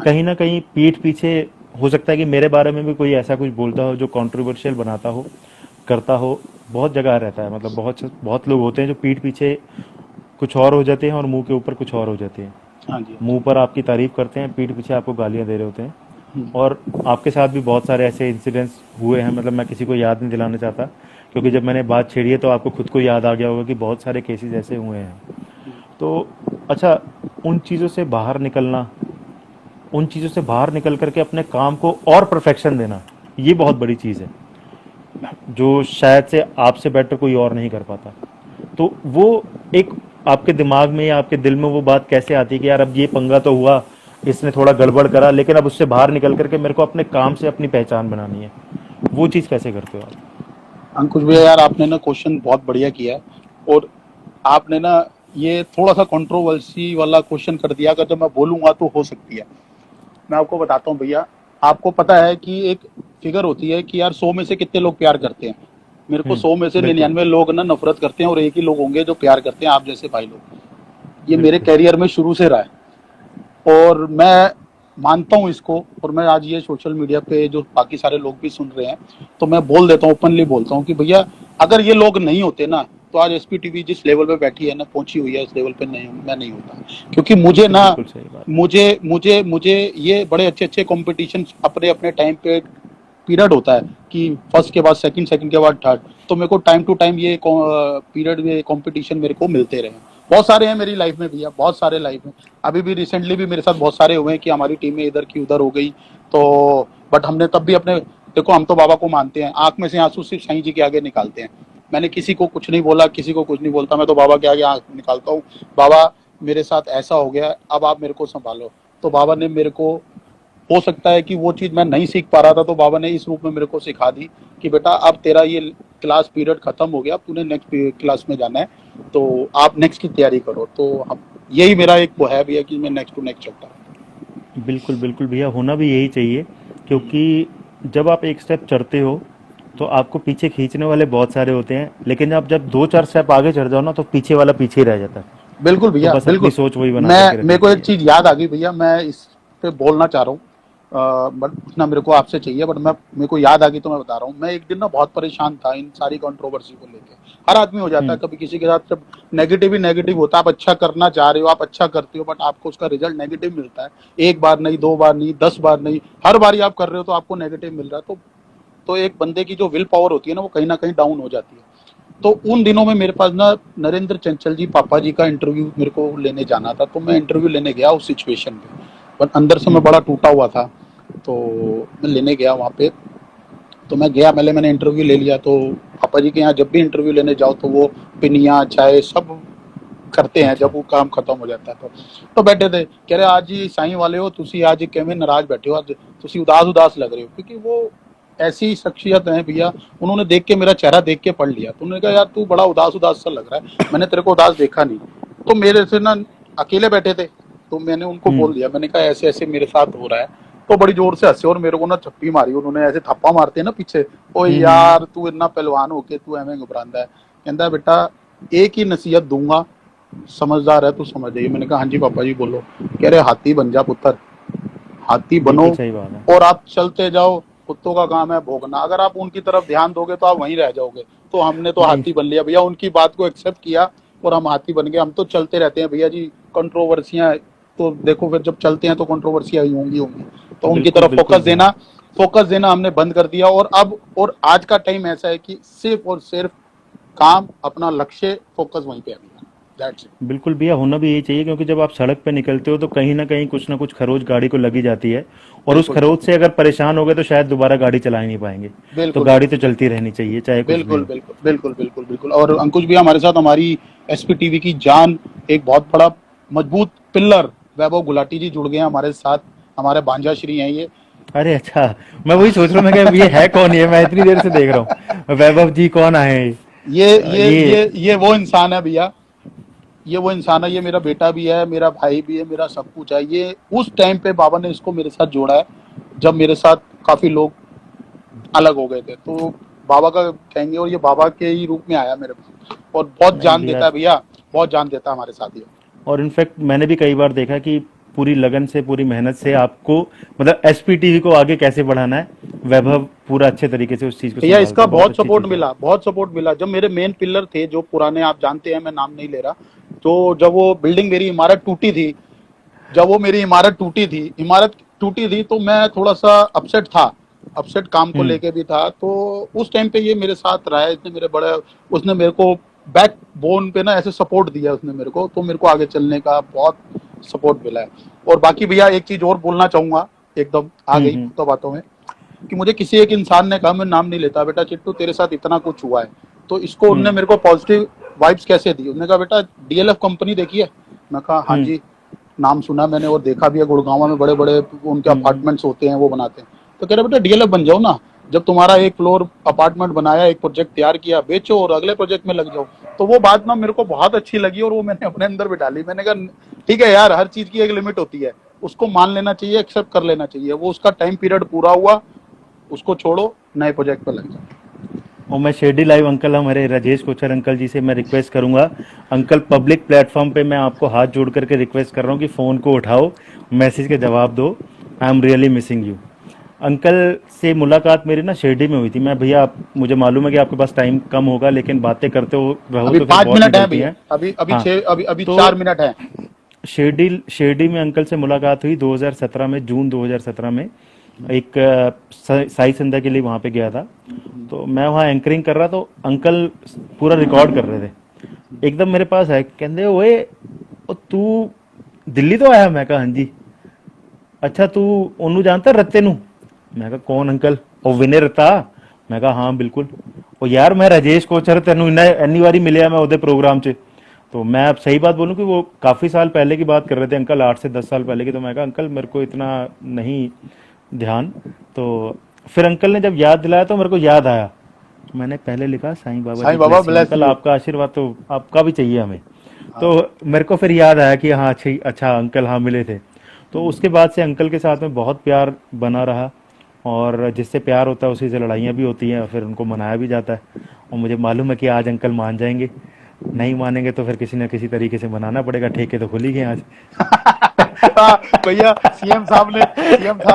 कहीं ना कहीं पीठ पीछे हो सकता है कि मेरे बारे में भी कोई ऐसा कुछ बोलता हो जो कंट्रोवर्शियल बनाता हो, करता हो। बहुत जगह रहता है, मतलब बहुत बहुत लोग होते हैं जो पीठ पीछे कुछ और हो जाते हैं और मुंह के ऊपर कुछ और हो जाते हैं। हाँ जी, हाँ जी। मुंह पर आपकी तारीफ करते हैं, पीठ पीछे आपको गालियां दे रहे होते हैं। हम्म, और आपके साथ भी बहुत सारे ऐसे इंसिडेंट्स हुए हैं, मतलब मैं किसी को याद नहीं दिलाना चाहता, क्योंकि जब मैंने बात छेड़ी है तो आपको खुद को याद आ गया होगा कि बहुत सारे केसेस ऐसे हुए हैं। तो अच्छा, उन चीज़ों से बाहर निकलना, उन चीज़ों से बाहर निकल करके अपने काम को और परफेक्शन देना, ये बहुत बड़ी चीज़ है, जो शायद से आपसे बेटर कोई और नहीं कर पाता। तो वो एक आपके दिमाग में या आपके दिल में वो बात कैसे आती है कि यार अब ये पंगा तो हुआ, इसने थोड़ा गड़बड़ करा, लेकिन अब उससे बाहर निकल करके मेरे को अपने काम से अपनी पहचान बनानी है। वो चीज़ कैसे करते हो आप? अंकुश भैया यार, आपने ना क्वेश्चन बहुत बढ़िया किया है। और आपने ना ये थोड़ा सा कंट्रोवर्सी वाला क्वेश्चन कर दिया, अगर जब मैं बोलूंगा तो हो सकती है। मैं आपको बताता हूँ भैया, आपको पता है कि एक फिगर होती है कि यार 100 में से कितने लोग प्यार करते हैं। मेरे को 100 में से बिल्कुल 99 लोग ना नफरत करते हैं, और एक ही लोग होंगे जो प्यार करते हैं, आप जैसे भाई लोग। ये मेरे बिल्कुल। कैरियर में शुरू से रहा है, और मैं मानता हूँ इसको। और मैं आज ये सोशल मीडिया पे जो बाकी सारे लोग भी सुन रहे हैं, तो मैं बोल देता हूँ, ओपनली बोलता हूँ कि भैया अगर ये लोग नहीं होते ना, तो आज एसपी टीवी जिस लेवल पे बैठी है ना, पहुंची हुई है, इस लेवल पे नहीं, मैं नहीं होता। क्योंकि ये मुझे तो ना, बिल्कुल सही बात है। मुझे ये बड़े अच्छे अच्छे कॉम्पिटिशन अपने अपने टाइम पे पीरियड होता है कि फर्स्ट के बाद सेकंड, सेकंड के बाद थर्ड, तो मेरे को टाइम टू टाइम ये पीरियड में कंपटीशन मेरे को मिलते रहे। बहुत सारे हैं मेरी लाइफ में भैया, बहुत सारे लाइफ में। अभी भी रिसेंटली भी मेरे साथ बहुत सारे हुए हैं कि हमारी टीमें इधर की उधर हो गई, तो बट हमने तब भी अपने, देखो हम तो बाबा को मानते हैं, आंख में से आंसू सिर्फ साईं जी के आगे निकालते हैं। मैंने किसी को कुछ नहीं बोला, किसी को कुछ नहीं बोलता, मैं तो बाबा के आगे आंख निकालता हूँ। बाबा मेरे साथ ऐसा हो गया, अब आप मेरे को संभालो। तो बाबा ने मेरे को, हो सकता है कि वो चीज़ मैं नहीं सीख पा रहा था, तो बाबा ने इस रूप में मेरे को सिखा दी कि बेटा अब तेरा ये क्लास पीरियड खत्म हो गया, अब तूने नेक्स्ट क्लास में जाना है, तो आप नेक्स्ट की तैयारी करो। तो अब यही मेरा एक वो है भैया कि मैं नेक्स्ट टू नेक्स्ट चलता हूँ। बिल्कुल बिल्कुल भैया, होना भी यही चाहिए, क्योंकि जब आप एक स्टेप चढ़ते हो तो आपको पीछे खींचने वाले बहुत सारे होते हैं, लेकिन आप जब दो चार स्टेप आगे चढ़ जाओ ना तो पीछे वाला पीछे ही रह जाता है। बिल्कुल तो भैया, बस अपनी बिल्कुल। सोच वही बना मैं करके मेरे रखनी को एक चाहिए। चीज़ याद आ गई भैया, मैं इस पे बोलना चाह रहा हूँ, बट उतना मेरे को आपसे चाहिए, बट मैं, मेरे को याद आ गई तो मैं बता रहा हूँ। मैं एक दिन ना बहुत परेशान था इन सारी कंट्रोवर्सी को लेके। हर आदमी हो जाता है हम्म। कभी किसी के साथ, जब नेगेटिव ही नेगेटिव होता है। आप अच्छा करना चाह रहे हो, आप अच्छा करते हो, बट आपको उसका रिजल्ट नेगेटिव मिलता है। एक बार नहीं, दो बार नहीं, 10 बार नहीं, हर बार आप कर रहे हो तो आपको नेगेटिव मिल रहा है। तो एक बंदे की जो विल पावर होती है ना, वो कहीं ना कहीं डाउन हो जाती है। तो उन दिनों में मेरे पास ना नरेंद्र चंचल जी पापा जी का इंटरव्यू मेरे को लेने जाना था, तो मैं इंटरव्यू लेने गया उस सिचुएशन पे, पर अंदर से मैं हम्म। बड़ा टूटा हुआ था। तो मैं लेने गया वहाँ पे, तो मैं गया, पहले मैंने इंटरव्यू ले लिया। तो पापा जी के यहाँ जब भी इंटरव्यू लेने जाओ तो वो पिनिया चाय सब करते हैं, अच्छा। जब वो काम खत्म हो जाता है तो बैठे थे, कह रहे आज ही साईं वाले हो तुसी, आज किवें नाराज बैठे हो, आज तुसी उदास उदास लग रहे हो। क्योंकि वो ऐसी शख्सियत है भैया, उन्होंने देख के, मेरा चेहरा देख के पढ़ लिया। तो उन्होंने कहा यार तू बड़ा उदास उदास सा लग रहा है, मैंने तेरे को उदास देखा नहीं। तो मेरे से ना, अकेले बैठे थे, तो मैंने उनको हम्म। बोल दिया, मैंने कहा ऐसे ऐसे मेरे साथ हो रहा है। तो बड़ी जोर से हंसे और मेरे को ना चप्पी मारी उन्होंने, ऐसे थप्पा मारते हैं ना पीछे, ओ हम्म। यार तू इतना पहलवान होके तू एवं घबरांदा है। कहता बेटा एक ही नसीहत दूंगा, समझदार है तू, समझ जाइए। मैंने कहा हाँ जी पापा जी बोलो। कह रहे हाथी बन जा पुत्र, हाथी बनो बिल्कुल सही बात है। और आप चलते जाओ। कुत्तों का काम है भोगना, अगर आप उनकी तरफ ध्यान दोगे तो आप वहीं रह जाओगे। तो हमने तो नहीं। हाथी बन लिया भैया, उनकी बात को एक्सेप्ट किया और हम हाथी बन गए। हम तो चलते रहते हैं भैया जी, कंट्रोवर्सियां तो देखो, फिर जब चलते हैं तो कंट्रोवर्सियां ही होंगी होंगी। तो उनकी बिल्कुल तरफ बिल्कुल भैया। फोकस देना हमने बंद कर दिया। और अब और आज का टाइम ऐसा है कि सिर्फ और सिर्फ काम, अपना लक्ष्य, फोकस वहीं पे है भैया। That's it. बिल्कुल भैया, होना भी यही चाहिए, क्योंकि जब आप सड़क पे निकलते हो तो कहीं ना कुछ खरोच गाड़ी को लगी जाती है, और उस बिल्कुल खरोच से अगर परेशान हो गए तो शायद दोबारा गाड़ी चला ही नहीं पाएंगे। तो बिल्कुल गाड़ी तो बिल्कुल चलती रहनी चाहिए चाहे कुछ भी बिल्कुल हो। बिल्कुल बिल्कुल बिल्कुल बिल्कुल। और अंकुश भैया हमारे साथ, हमारी एसपी टीवी की जान, एक बहुत बड़ा मजबूत पिल्लर वैभव गुलाटी जी जुड़ गए हैं हमारे साथ। हमारे भांजा श्री हैं ये। अरे अच्छा, मैं वही सोच रहा हूँ, मैं क्या ये है कौन, ये मैं इतनी देर से देख रहा हूँ वैभव जी कौन आए हैं? ये ये वो इंसान है भैया, ये वो इंसान है। ये मेरा बेटा भी है, मेरा भाई भी है, मेरा सब कुछ है। ये उस टाइम पे बाबा ने इसको मेरे साथ जोड़ा है, जब मेरे साथ काफी लोग अलग हो गए थे। तो बाबा का कहेंगे, और ये बाबा के ही रूप में आया मेरे पास, और बहुत नहीं जान भैया, देता है भैया, बहुत जान देता है हमारे साथ ये। और इनफैक्ट मैंने भी कई बार देखा कि पूरी लगन से, पूरी मेहनत से आपको, मतलब एसपीटीवी को आगे कैसे बढ़ाना है, वैभव पूरा अच्छे तरीके से उस चीज को भैया संभालता इसका है। बहुत बहुत अच्छी सपोर्ट चीज है। मिला, बहुत सपोर्ट मिला। जब मेरे मेन पिलर थे जो पुराने, आप जानते हैं, मैं नाम नहीं ले रहा, तो जब वो बिल्डिंग, मेरी इमारत टूटी थी, जब वो मेरी इमारत टूटी थी, तो मैं थोड़ा सा अपसेट था, अपसेट काम को हम्म। लेके भी था। तो उस टाइम पे ये मेरे साथ रहा है, इसने मेरे बड़े, उसने मेरे को बैक बोन पे ना ऐसे सपोर्ट दिया उसने मेरे को, तो मेरे को आगे चलने का बहुत सपोर्ट मिला है। और बाकी भैया एक चीज और बोलना चाहूंगा, एकदम आ गई हम्म। तो बातों में, कि मुझे किसी एक इंसान ने कहा, मैं नाम नहीं लेता, बेटा चिट्टू तेरे साथ इतना कुछ हुआ है। तो इसको उनने हम्म। मेरे को पॉजिटिव वाइब्स कैसे दी, उन्होंने कहा बेटा डीएलएफ कंपनी देखी है। मैं कहा हाँ हम्म। जी, नाम सुना मैंने और देखा भी है, गुड़गांव में बड़े बड़े उनके हम्म। अपार्टमेंट्स होते हैं, वो बनाते हैं। तो कह रहे बेटा डीएलएफ बन जाओ ना, जब तुम्हारा एक फ्लोर अपार्टमेंट बनाया, एक प्रोजेक्ट तैयार किया, बेचो और अगले प्रोजेक्ट में लग जाओ। तो वो बात ना मेरे को बहुत अच्छी लगी और वो मैंने अपने अंदर भी डाली। मैंने कहा ठीक है यार, हर चीज की एक लिमिट होती है, उसको मान लेना चाहिए, एक्सेप्ट कर लेना चाहिए। वो उसका टाइम पीरियड पूरा हुआ, उसको छोड़ो, नए प्रोजेक्ट पर लग जाओ। और मैं शेरडी लाइव अंकल, हमारे राजेश कोचर अंकल जी से मैं रिक्वेस्ट करूंगा, अंकल पब्लिक प्लेटफॉर्म पे मैं आपको हाथ जोड़ करके रिक्वेस्ट कर रहा हूँ कि फ़ोन को उठाओ, मैसेज के जवाब दो। I am really missing you. Uncle से मुलाकात मेरी ना शिरडी में हुई थी। मैं भैया, आप, मुझे मालूम है कि आपके पास टाइम कम होगा, लेकिन बातें करते हो रहो अभी तो फिर पांच बहुत मिनट है निकलती भैया, हैं। अभी अभी हाँ। छह, अभी तो 4 मिनट है। शिरडी शिरडी में अंकल से मुलाकात हुई 2017 में, जून 2017 में। एक साई संध्या के लिए वहाँ पे गया था। तो मैं वहाँ एंकरिंग कर रहा, तो अंकल पूरा रिकॉर्ड कर रहे थे। एकदम मेरे पास है, कहते ओए, ओ तू दिल्ली तो आया? मैं कहा हाँ जी। अच्छा तू ओनू जानता रत्ते नू? मैं कहा कौन अंकल? ओ विनय रत्ता। मैं कहा हाँ बिल्कुल। ओ यार मैं राजेश कोचर तेनू इन्नी वारी मिलिया मैं ओदे प्रोग्राम च। तो मैं अब सही बात बोलूं कि वो काफ़ी साल पहले की बात कर रहे थे अंकल, 8 से 10 साल पहले की। तो मैं कहा अंकल मेरे को इतना नहीं ध्यान। तो फिर अंकल ने जब याद दिलाया तो मेरे को याद आया। मैंने पहले लिखा Sai Baba ji Sai Baba bless you bless uncle, you. आपका आशीर्वाद तो आपका भी चाहिए हमें। तो हाँ। मेरे को फिर याद आया कि हाँ अच्छा अच्छा अंकल हाँ मिले थे। तो उसके बाद से अंकल के साथ में बहुत प्यार बना रहा। और जिससे प्यार होता है उसी से लड़ाइयाँ भी होती हैं, और फिर उनको मनाया भी जाता है। और मुझे मालूम है कि आज अंकल मान जाएंगे। नहीं मानेंगे तो फिर किसी न किसी तरीके से मनाना पड़ेगा। ठेके तो खुल ही गए आज। हाँ, भैया सीएम साहब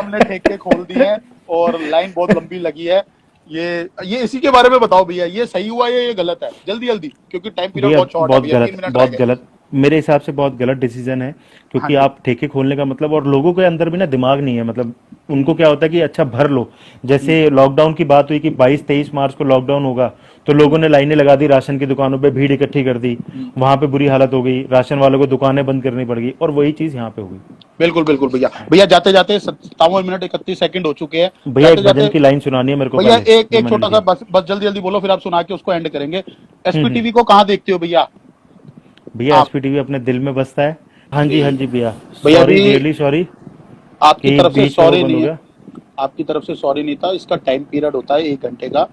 ने ठेके खोल दिए हैं और लाइन बहुत लंबी लगी है। ये इसी के बारे में बताओ भैया, ये सही हुआ है या ये गलत है? जल्दी जल्दी, क्योंकि टाइम पीरियड भैया बहुत शॉर्ट है बहुत भैया, गलत, 3 मिनट रह बहुत गए। गलत। मेरे हिसाब से बहुत गलत डिसीजन है। हाँ क्योंकि जी। आप ठेके खोलने का मतलब, और लोगों के अंदर भी ना दिमाग नहीं है। मतलब उनको हम्म, क्या होता है कि अच्छा भर लो। हम्म, जैसे लॉकडाउन की बात हुई कि 22-23 मार्च को लॉकडाउन होगा, तो लोगों हम्म, ने लाइनें लगा दी, राशन की दुकानों पे भीड़ इकट्ठी कर दी। हम्म। वहां पे बुरी हालत हो गई, राशन वालों को दुकानें बंद करनी पड़ गई, और वही चीज यहाँ पे हो गई। बिल्कुल बिल्कुल भैया। भैया जाते जाते 57 मिनट 31 सेकंड हो चुके हैं। भैया जाते एक भजन जाते की लाइन सुनानी है मेरे को भैया पहले, एक जो एक मैंने छोटा लिखी सा, है। बस बस जल्दी जल्दी बोलो, फिर आप सुना के उसको एंड करेंगे। हम्म। एसपीटीवी को कहाँ देखते हो भैया भैया आप? एसपीटीवी अपने दिल में बसता है। हाँ जी, हाँ ठीक जी है भैया। भैया। सॉरी, अभी रियली सॉरी आपकी कि तरफ से बीच में वो सॉरी बंद नहीं हो है, गया। आपकी तरफ से सॉरी नहीं था। इसका टाइम पीरियड होता है 1 घंटे का,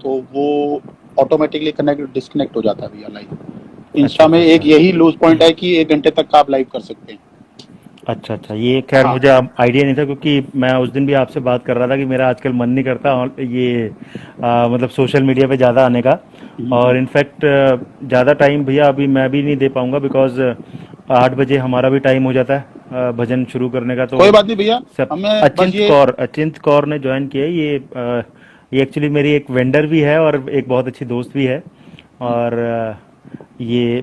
तो वो ऑटोमेटिकली कनेक्ट डिस्कनेक्ट हो जाता है भैया लाइव। अच्छा इंस्टा में अच्छा एक अच्छा। यही लूज पॉइंट है कि 1 घंटे तक का आप लाइव कर सकते हैं। अच्छा अच्छा, ये खैर हाँ। मुझे आइडिया नहीं था, क्योंकि मैं उस दिन भी आपसे बात कर रहा था कि मेरा आजकल मन नहीं करता और ये मतलब सोशल मीडिया पे ज़्यादा आने का। और इनफैक्ट ज़्यादा टाइम भैया अभी मैं भी नहीं दे पाऊंगा, बिकॉज 8 बजे हमारा भी टाइम हो जाता है भजन शुरू करने का। तो कोई बात नहीं भैया, सब हमें बस ये। अचिंत कौर ने ज्वाइन किया है ये। ये एक्चुअली मेरी एक वेंडर भी है और एक बहुत अच्छी दोस्त भी है। और ये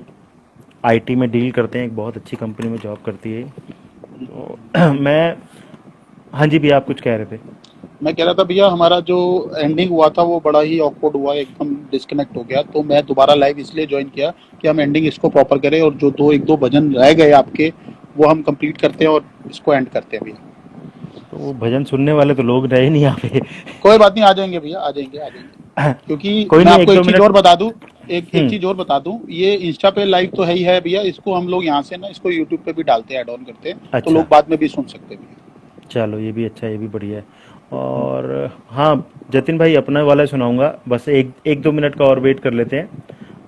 आईटी में डील करते हैं, एक बहुत अच्छी कंपनी में जॉब करती है। तो मैं, हाँ जी भैया आप कुछ कह रहे थे। मैं कह रहा था भैया, हमारा जो एंडिंग हुआ था वो बड़ा ही ऑकवर्ड हुआ, एकदम डिस्कनेक्ट हो गया। तो मैं दोबारा लाइव इसलिए ज्वाइन किया कि हम एंडिंग इसको प्रॉपर करें, और जो दो एक दो भजन रह गए आपके वो हम कंप्लीट करते हैं और इसको एंड करते हैं भैया। तो वो भजन सुनने वाले तो लोग रहे नहीं यहाँ पे। कोई बात नहीं, आ जाएंगे भैया, आ जाएंगे आ जाएंगे। क्योंकि कोई मैं नहीं, आपको एक दो एक चीज मिनट। और बता दूं, एक हम्म। चीज और बता दूं, ये इंस्टा पे लाइव तो है ही है भैया, इसको हम लोग यहाँ से ना इसको यूट्यूब पे भी डालते हैं, ऐड ऑन करते हैं, तो अच्छा, लोग बाद में भी सुन सकते हैं भैया। चलो ये भी अच्छा है, ये भी बढ़िया है। और हाँ, जतिन भाई अपना वाला सुनाऊंगा, बस एक एक 2 मिनट का और वेट कर लेते हैं।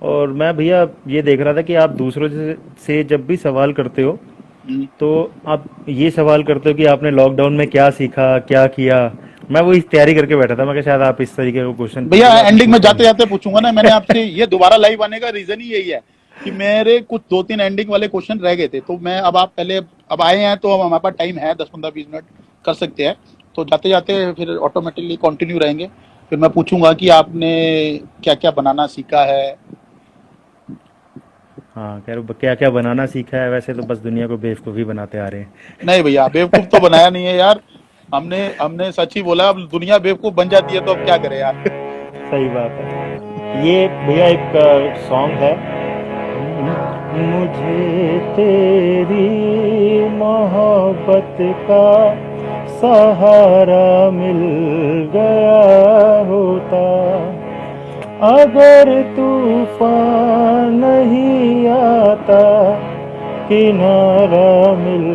और मैं भैया ये देख रहा था कि आप दूसरों से जब भी सवाल करते हो, हम्म। तो आप ये सवाल करते हो कि आपने लॉकडाउन में क्या सीखा, क्या किया। मैं वो इस तैयारी करके बैठा था, मैं शायद आप इस तरीके का क्वेश्चन भैया पूछोगे, आपने एंडिंग में पूछा ही जाते नहीं। जाते पूछूंगा ना, मैंने आपसे ये दोबारा लाइव आने का रीजन ही यही है कि मेरे कुछ 2-3 एंडिंग वाले क्वेश्चन रह गए थे। तो मैं, अब आप पहले अब आए हैं तो अब हमारे पास टाइम है, 10-15-20 मिनट कर सकते हैं। तो जाते जाते फिर ऑटोमेटिकली कंटिन्यू रहेंगे। फिर मैं पूछूंगा कि आपने क्या क्या बनाना सीखा है। हाँ, कह रहे क्या क्या बनाना सीखा है, वैसे तो बस दुनिया को बेवकूफ़ी बनाते आ रहे हैं। नहीं भैया, बेवकूफ तो बनाया नहीं है यार। हमने हमने सच ही बोला, अब दुनिया बेवकूफ बन जाती है तो अब क्या करें यार। सही बात है। ये भैया एक सॉन्ग है, मुझे तेरी मोहब्बत का सहारा मिल गया होता, अगर तूफान नहीं आता, किनारा मिल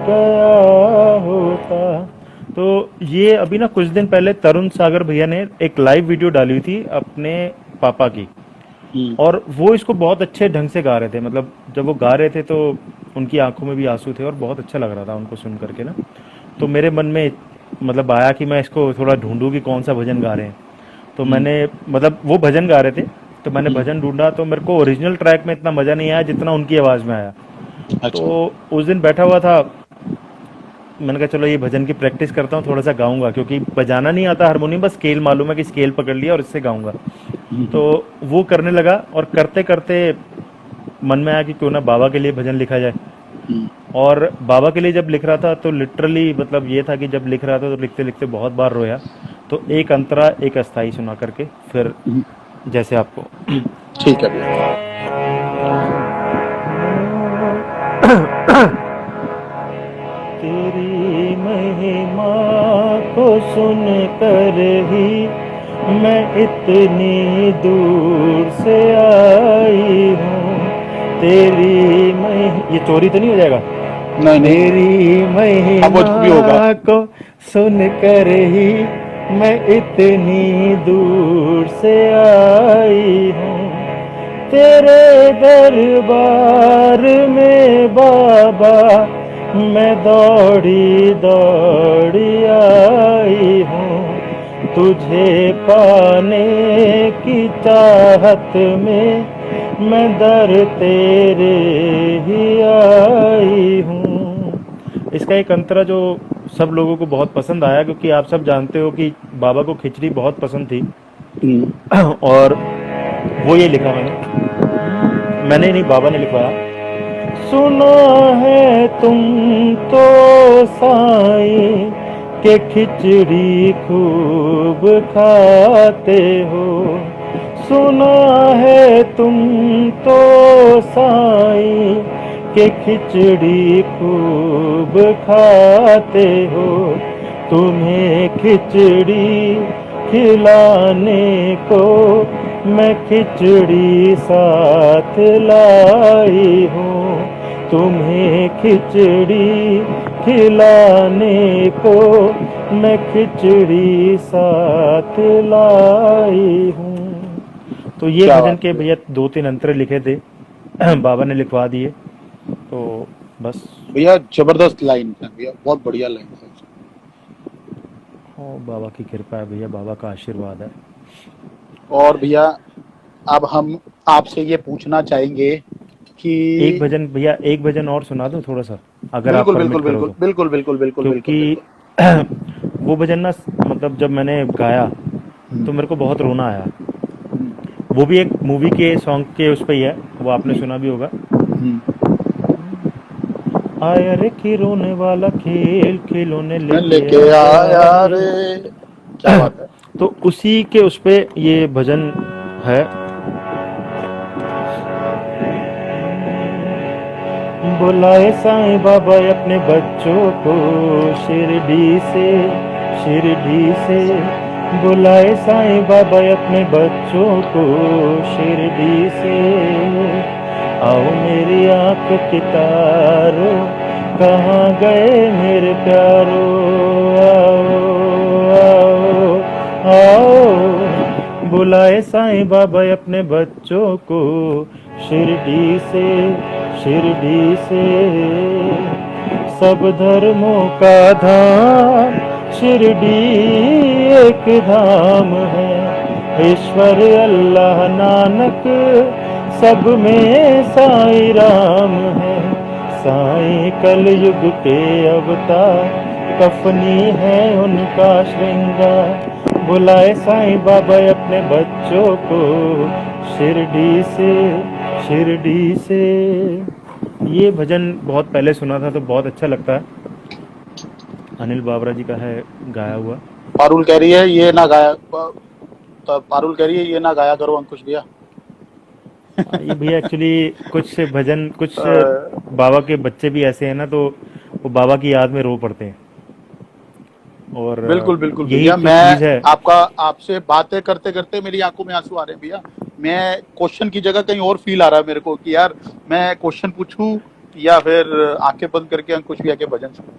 गया होता। तो ये अभी ना कुछ दिन पहले तरुण सागर भैया ने एक लाइव वीडियो डाली हुई थी अपने पापा की। हम्म, और वो इसको बहुत अच्छे ढंग से गा रहे थे। मतलब जब वो गा रहे थे तो उनकी आंखों में भी आंसू थे, और बहुत अच्छा लग रहा था उनको सुन करके ना। तो मेरे मन में मतलब आया कि मैं इसको थोड़ा ढूंढूं कि कौन सा भजन गा रहे हैं। तो हम्म, मैंने, मतलब वो भजन गा रहे थे, तो मैंने हम्म। भजन ढूंढा। तो मेरे को ओरिजिनल ट्रैक में इतना मज़ा नहीं आया जितना उनकी आवाज़ में आया। तो अच्छा। उस दिन बैठा हुआ था, मैंने कहा चलो ये भजन की प्रैक्टिस करता हूँ, थोड़ा सा गाऊंगा, क्योंकि बजाना नहीं आता हारमोनियम, बस स्केल मालूम है कि स्केल पकड़ लिया और इससे गाऊंगा। तो वो करने लगा, और करते करते मन में आया कि क्यों ना बाबा के लिए भजन लिखा जाए। हम्म, और बाबा के लिए जब लिख रहा था तो लिटरली मतलब ये था कि जब लिख रहा था तो लिखते लिखते बहुत बार रोया। तो एक अंतरा एक अस्थाई सुना करके फिर हम्म। जैसे आपको। ठीक है भैया। तेरी महिमा को सुन कर ही मैं इतनी दूर से आई हूँ, तेरी मैं, ये चोरी तो नहीं हो जाएगा? नहीं नहीं, तेरी अब वो जो भी होगा। महिमा को सुन कर ही मैं इतनी दूर से आई हूँ, तेरे दरबार में बाबा मैं दौड़ी दौड़ी आई हूँ, तुझे पाने की चाहत में मैं दर तेरे ही आई हूँ। इसका एक अंतरा जो सब लोगों को बहुत पसंद आया, क्योंकि आप सब जानते हो कि बाबा को खिचड़ी बहुत पसंद थी। और वो ये लिखा मैंने नहीं, बाबा ने लिखवाया। सुना है तुम तो साईं के खिचड़ी खूब खाते हो, सुना है तुम तो साईं के खिचड़ी खूब खाते हो, तुम्हें खिचड़ी खिलाने को मैं खिचड़ी साथ लाई हूँ, तुम्हें खिचड़ी खिलाने को मैं खिचड़ी साथ लाई हूँ। तो ये क्या भजन बात के है भैया 2-3 अंतरे लिखे थे, बाबा ने लिखवा दिए। तो बस, भैया, जबरदस्त लाइन है भैया, बहुत बढ़िया लाइन है। ओ बाबा की कृपा है भैया, बाबा का आशीर्वाद है। और भैया, अब हम आपसे ये पूछना चाहेंगे एक कि भजन भैया, एक भजन और सुना दूं थोड़ा सा, अगर आप बिल्कुल परमिट बिल्कुल करो बिल्कुल तो? बिल्कुल बिल्कुल बिल्कुल बिल्कुल क्योंकि बिल्कुल। वो भजन ना, मतलब जब मैंने गाया तो मेरे को बहुत रोना आया। वो भी एक मूवी के सॉन्ग के उस पे ही है, वो आपने सुना भी होगा। आया रे खिलौने वाला खेल खिलौने मैं लेके लेके आया आया रे। रे। क्या बात है। तो उसी के उस पे ये भजन है। बुलाए साईं बाबा अपने बच्चों को शिरडी से, शिरडी से बुलाए साईं बाबा अपने बच्चों को शिरडी से, आओ मेरी आंख की तारो कहाँ गए मेरे प्यारो, आओ आओ आओ, बुलाए साईं बाबा अपने बच्चों को शिरडी से, शिरडी से। सब धर्मों का धाम शिरडी एक धाम है, ईश्वर अल्लाह नानक सब में साईं राम है, साईं कलयुग के अवतार कफनी है उनका श्रृंगार, बुलाए साईं बाबा अपने बच्चों को शिरडी से, शिरडी से। ये भजन बहुत पहले सुना था तो बहुत अच्छा लगता है, अनिल बाबरा जी का है गाया हुआ। पारुल कह रही है ये ना गाया, तो पारुल कह रही है ये ना गाया करो अंकुश भैया। ये भैया एक्चुअली कुछ भजन, कुछ अ, बाबा के बच्चे भी ऐसे हैं ना, तो वो बाबा की याद में रो पड़ते हैं। और बिल्कुल बिल्कुल यही भैया, तो मैं चीज़ है। आपका आपसे बातें करते करते मेरी आंखों में आंसू आ रहे हैं भैया। मैं क्वेश्चन की जगह कहीं और फील आ रहा है मेरे को कि यार मैं क्वेश्चन पूछूं या फिर आंखें बंद करके अंकुश भैया के भजन सुनूं।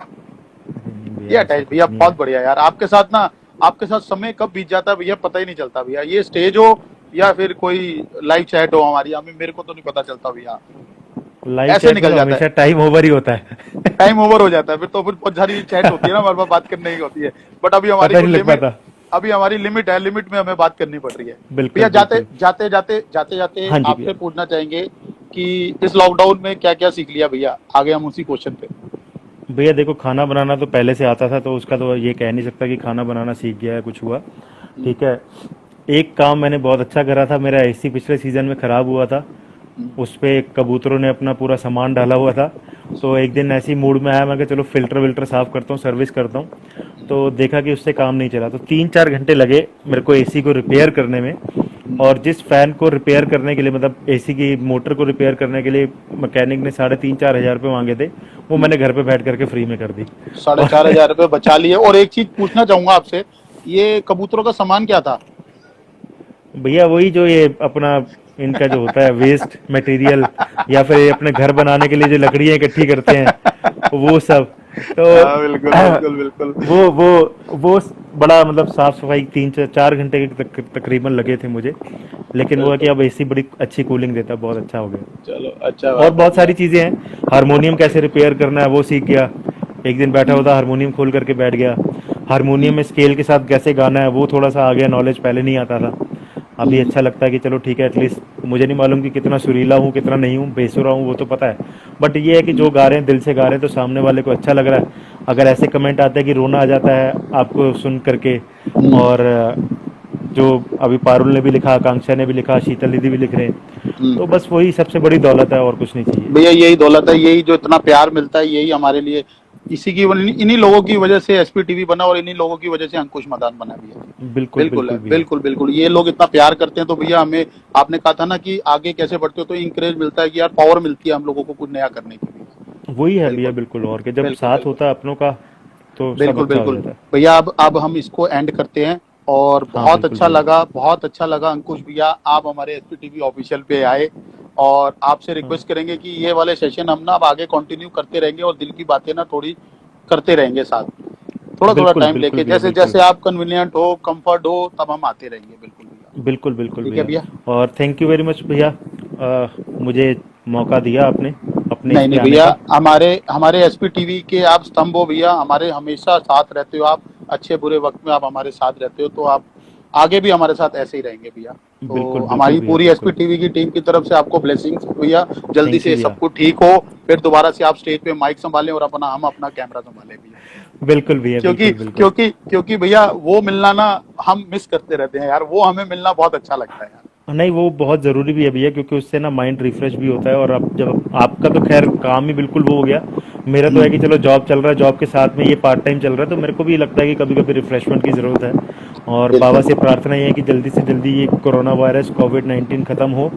ये भैया ऐसा अटैच भैया कुछ नहीं है। बहुत बढ़िया यार, आपके साथ ना, आपके साथ समय कब बीत जाता है भैया पता ही नहीं चलता भैया। ये स्टेज हो या फिर कोई लाइव चैट हो हमारी, हमें मेरे को तो नहीं पता चलता भैया, लाइव ऐसे चैट में निकल तो जाता हमेशा है। टाइम ओवर ही होता है। टाइम ओवर हो जाता है फिर तो, फिर बहुत सारी चैट होती है ना हमारे पास, बात करने की होती है। बट अभी हमारी पता कुछ नहीं लग लिमिट, पाता। अभी हमारी लिमिट है, लिमिट में हमें बात करनी पड़ रही है। बिल्कुल भैया जाते बिल्कुल। जाते जाते जाते जाते हाँ जी आपसे भैया। पूछना चाहेंगे कि इस लॉकडाउन में क्या क्या सीख लिया भैया, आगे हम उसी क्वेश्चन पे। भैया देखो, खाना बनाना तो पहले से आता था, तो उसका तो ये कह नहीं सकता कि खाना बनाना सीख गया है, कुछ हुआ। ठीक है। एक काम मैंने बहुत अच्छा करा था, मेरा एसी पिछले सीज़न में ख़राब हुआ था, उस पे कबूतरों ने अपना पूरा सामान डाला हुआ था। तो एक दिन ऐसी मूड में आया, मैं कहा चलो फ़िल्टर विल्टर साफ़ करता हूँ, सर्विस करता हूँ। तो देखा कि उससे काम नहीं चला, तो 3-4 घंटे लगे मेरे को एसी को रिपेयर करने में। और जिस फ़ैन को रिपेयर करने के लिए, मतलब एसी की मोटर को रिपेयर करने के लिए मैकेनिक ने 3,500-4,000 रुपये मांगे थे, वो मैंने घर पे बैठ करके फ्री में कर दी। साढ़े और चार हजार रुपये बचा लिए। और एक चीज पूछना चाहूंगा आपसे, ये कबूतरों का सामान क्या था। भैया वही जो ये अपना इनका जो होता है वेस्ट मटेरियल, या फिर ये अपने घर बनाने के लिए जो लकड़ियाँ इकट्ठी करते हैं वो सब। तो हाँ, बिल्कुल बिल्कुल बिल्कुल। वो बड़ा मतलब साफ सफाई 3 से 4 घंटे के तकरीबन लगे थे मुझे। लेकिन वो है कि बिल्कुल। अब एसी बड़ी अच्छी कूलिंग देता है, बहुत अच्छा हो गया। चलो, अच्छा और बात है बहुत भैया। सारी चीज़ें हैं, हारमोनियम कैसे रिपेयर करना है वो सीख गया। एक दिन बैठा हुआ हम्म, था, हारमोनियम खोल करके बैठ गया। हारमोनियम में हम्म, स्केल के साथ कैसे गाना है वो थोड़ा सा आ गया, नॉलेज पहले नहीं आता था। अभी हम्म, अच्छा लगता है कि चलो ठीक है, एटलीस्ट मुझे नहीं मालूम कि कितना सुरीला हूँ कितना नहीं हूँ, बेसुरा हूँ वो तो पता है। बट ये है कि जो गा रहे हैं दिल से गा रहे हैं तो सामने वाले को अच्छा लग रहा है। अगर ऐसे कमेंट आते हैं कि रोना आ जाता है आपको सुन करके, हम्म, और जो अभी पारुल ने भी लिखा, आकांक्षा ने भी लिखा, शीतल दीदी भी लिख रहे हैं, तो हम्म। बस वही सबसे बड़ी दौलत है और कुछ नहीं चाहिए। भैया यही दौलत है, यही जो इतना प्यार मिलता है, यही हमारे लिए, इसी की इन्हीं लोगों की वजह से एसपी टीवी बना, और इन्हीं लोगों की वजह से अंकुश मदान बना भैया। बिल्कुल बिल्कुल है, बिल्कुल भैया। बिल्कुल बिल्कुल, ये लोग इतना प्यार करते हैं तो भैया हमें, आपने कहा था ना कि आगे कैसे बढ़ते हो, तो इंकरेज मिलता है कि यार पावर मिलती है हम लोगों को कुछ नया करने की भी। वही है भैया, बिल्कुल बिल्कुल। और कि जब बिल्कुल साथ बिल्कुल होता है अपनों का तो सब बिल्कुल अच्छा हो बिल्कुल। जाता है। भैया अब हम इसको एंड करते हैं, और हाँ बहुत बिल्कुल अच्छा भैया। लगा, बहुत अच्छा लगा अंकुश भैया, आप हमारे एसपी टीवी ऑफिशियल पे आए। और आपसे हाँ रिक्वेस्ट करेंगे कि ये वाले सेशन हम ना अब आगे कंटिन्यू करते रहेंगे, और दिल की बातें ना थोड़ी करते रहेंगे साथ, थोड़ा थोड़ा बिल्कुल टाइम बिल्कुल लेके, भैया, जैसे बिल्कुल जैसे आप कन्वीनियंट हो, कंफर्ट हो, तब हम आते रहेंगे। बिल्कुल भैया। बिल्कुल बिल्कुल ठीक है भैया। भैया। और थैंक यू वेरी मच भैया, मुझे मौका दिया आपने अपने इस नहीं पे नहीं आने भैया, का। हमारे हमारे एसपी टीवी के आप स्तंभ हो भैया, हमारे हमेशा साथ रहते हो आप, अच्छे बुरे वक्त में आप हमारे साथ रहते हो, तो आप आगे भी हमारे साथ ऐसे ही रहेंगे भैया। बिल्कुल तो बिल्कुल हमारी भैया, पूरी एसपी बिल्कुल। टीवी की टीम की तरफ से आपको ब्लेसिंग्स भैया, जल्दी थैंक यू से भैया। सब कुछ ठीक हो, फिर दोबारा से आप स्टेज पे माइक संभालें और अपना हम अपना कैमरा संभालें भैया। बिल्कुल भैया, क्योंकि बिल्कुल बिल्कुल। क्योंकि भैया वो मिलना ना, हम मिस करते रहते हैं यार, वो हमें मिलना बहुत अच्छा लगता है यार। नहीं, वो बहुत ज़रूरी भी है भैया, क्योंकि उससे ना माइंड रिफ्रेश भी होता है। और अब जब आपका तो खैर काम ही बिल्कुल वो हो गया, मेरा तो है कि हम्म, चलो जॉब चल रहा है, जॉब के साथ में ये पार्ट टाइम चल रहा है, तो मेरे को भी लगता है कि कभी कभी रिफ्रेशमेंट की ज़रूरत है। और बाबा बिल्कुल से प्रार्थना ये है कि जल्दी से जल्दी ये कोरोना वायरस कोविड-19 ख़त्म हो,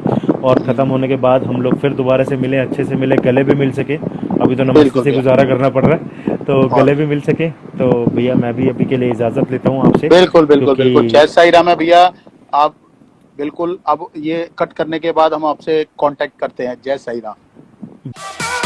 और ख़त्म होने के बाद हम लोग फिर दोबारा से मिलें, अच्छे से मिलें, गले भी मिल सके। अभी तो नमस्ते बिल्कुल से भैया। गुजारा करना पड़ रहा है, तो और गले भी मिल सके। तो भैया मैं भी अभी के लिए इजाज़त लेता हूँ आपसे, बिल्कुल बिल्कुल क्योंकि बिल्कुल, जय साई राम है भैया। आप बिल्कुल, अब ये कट करने के बाद हम आपसे कांटेक्ट करते हैं। जय साई राम।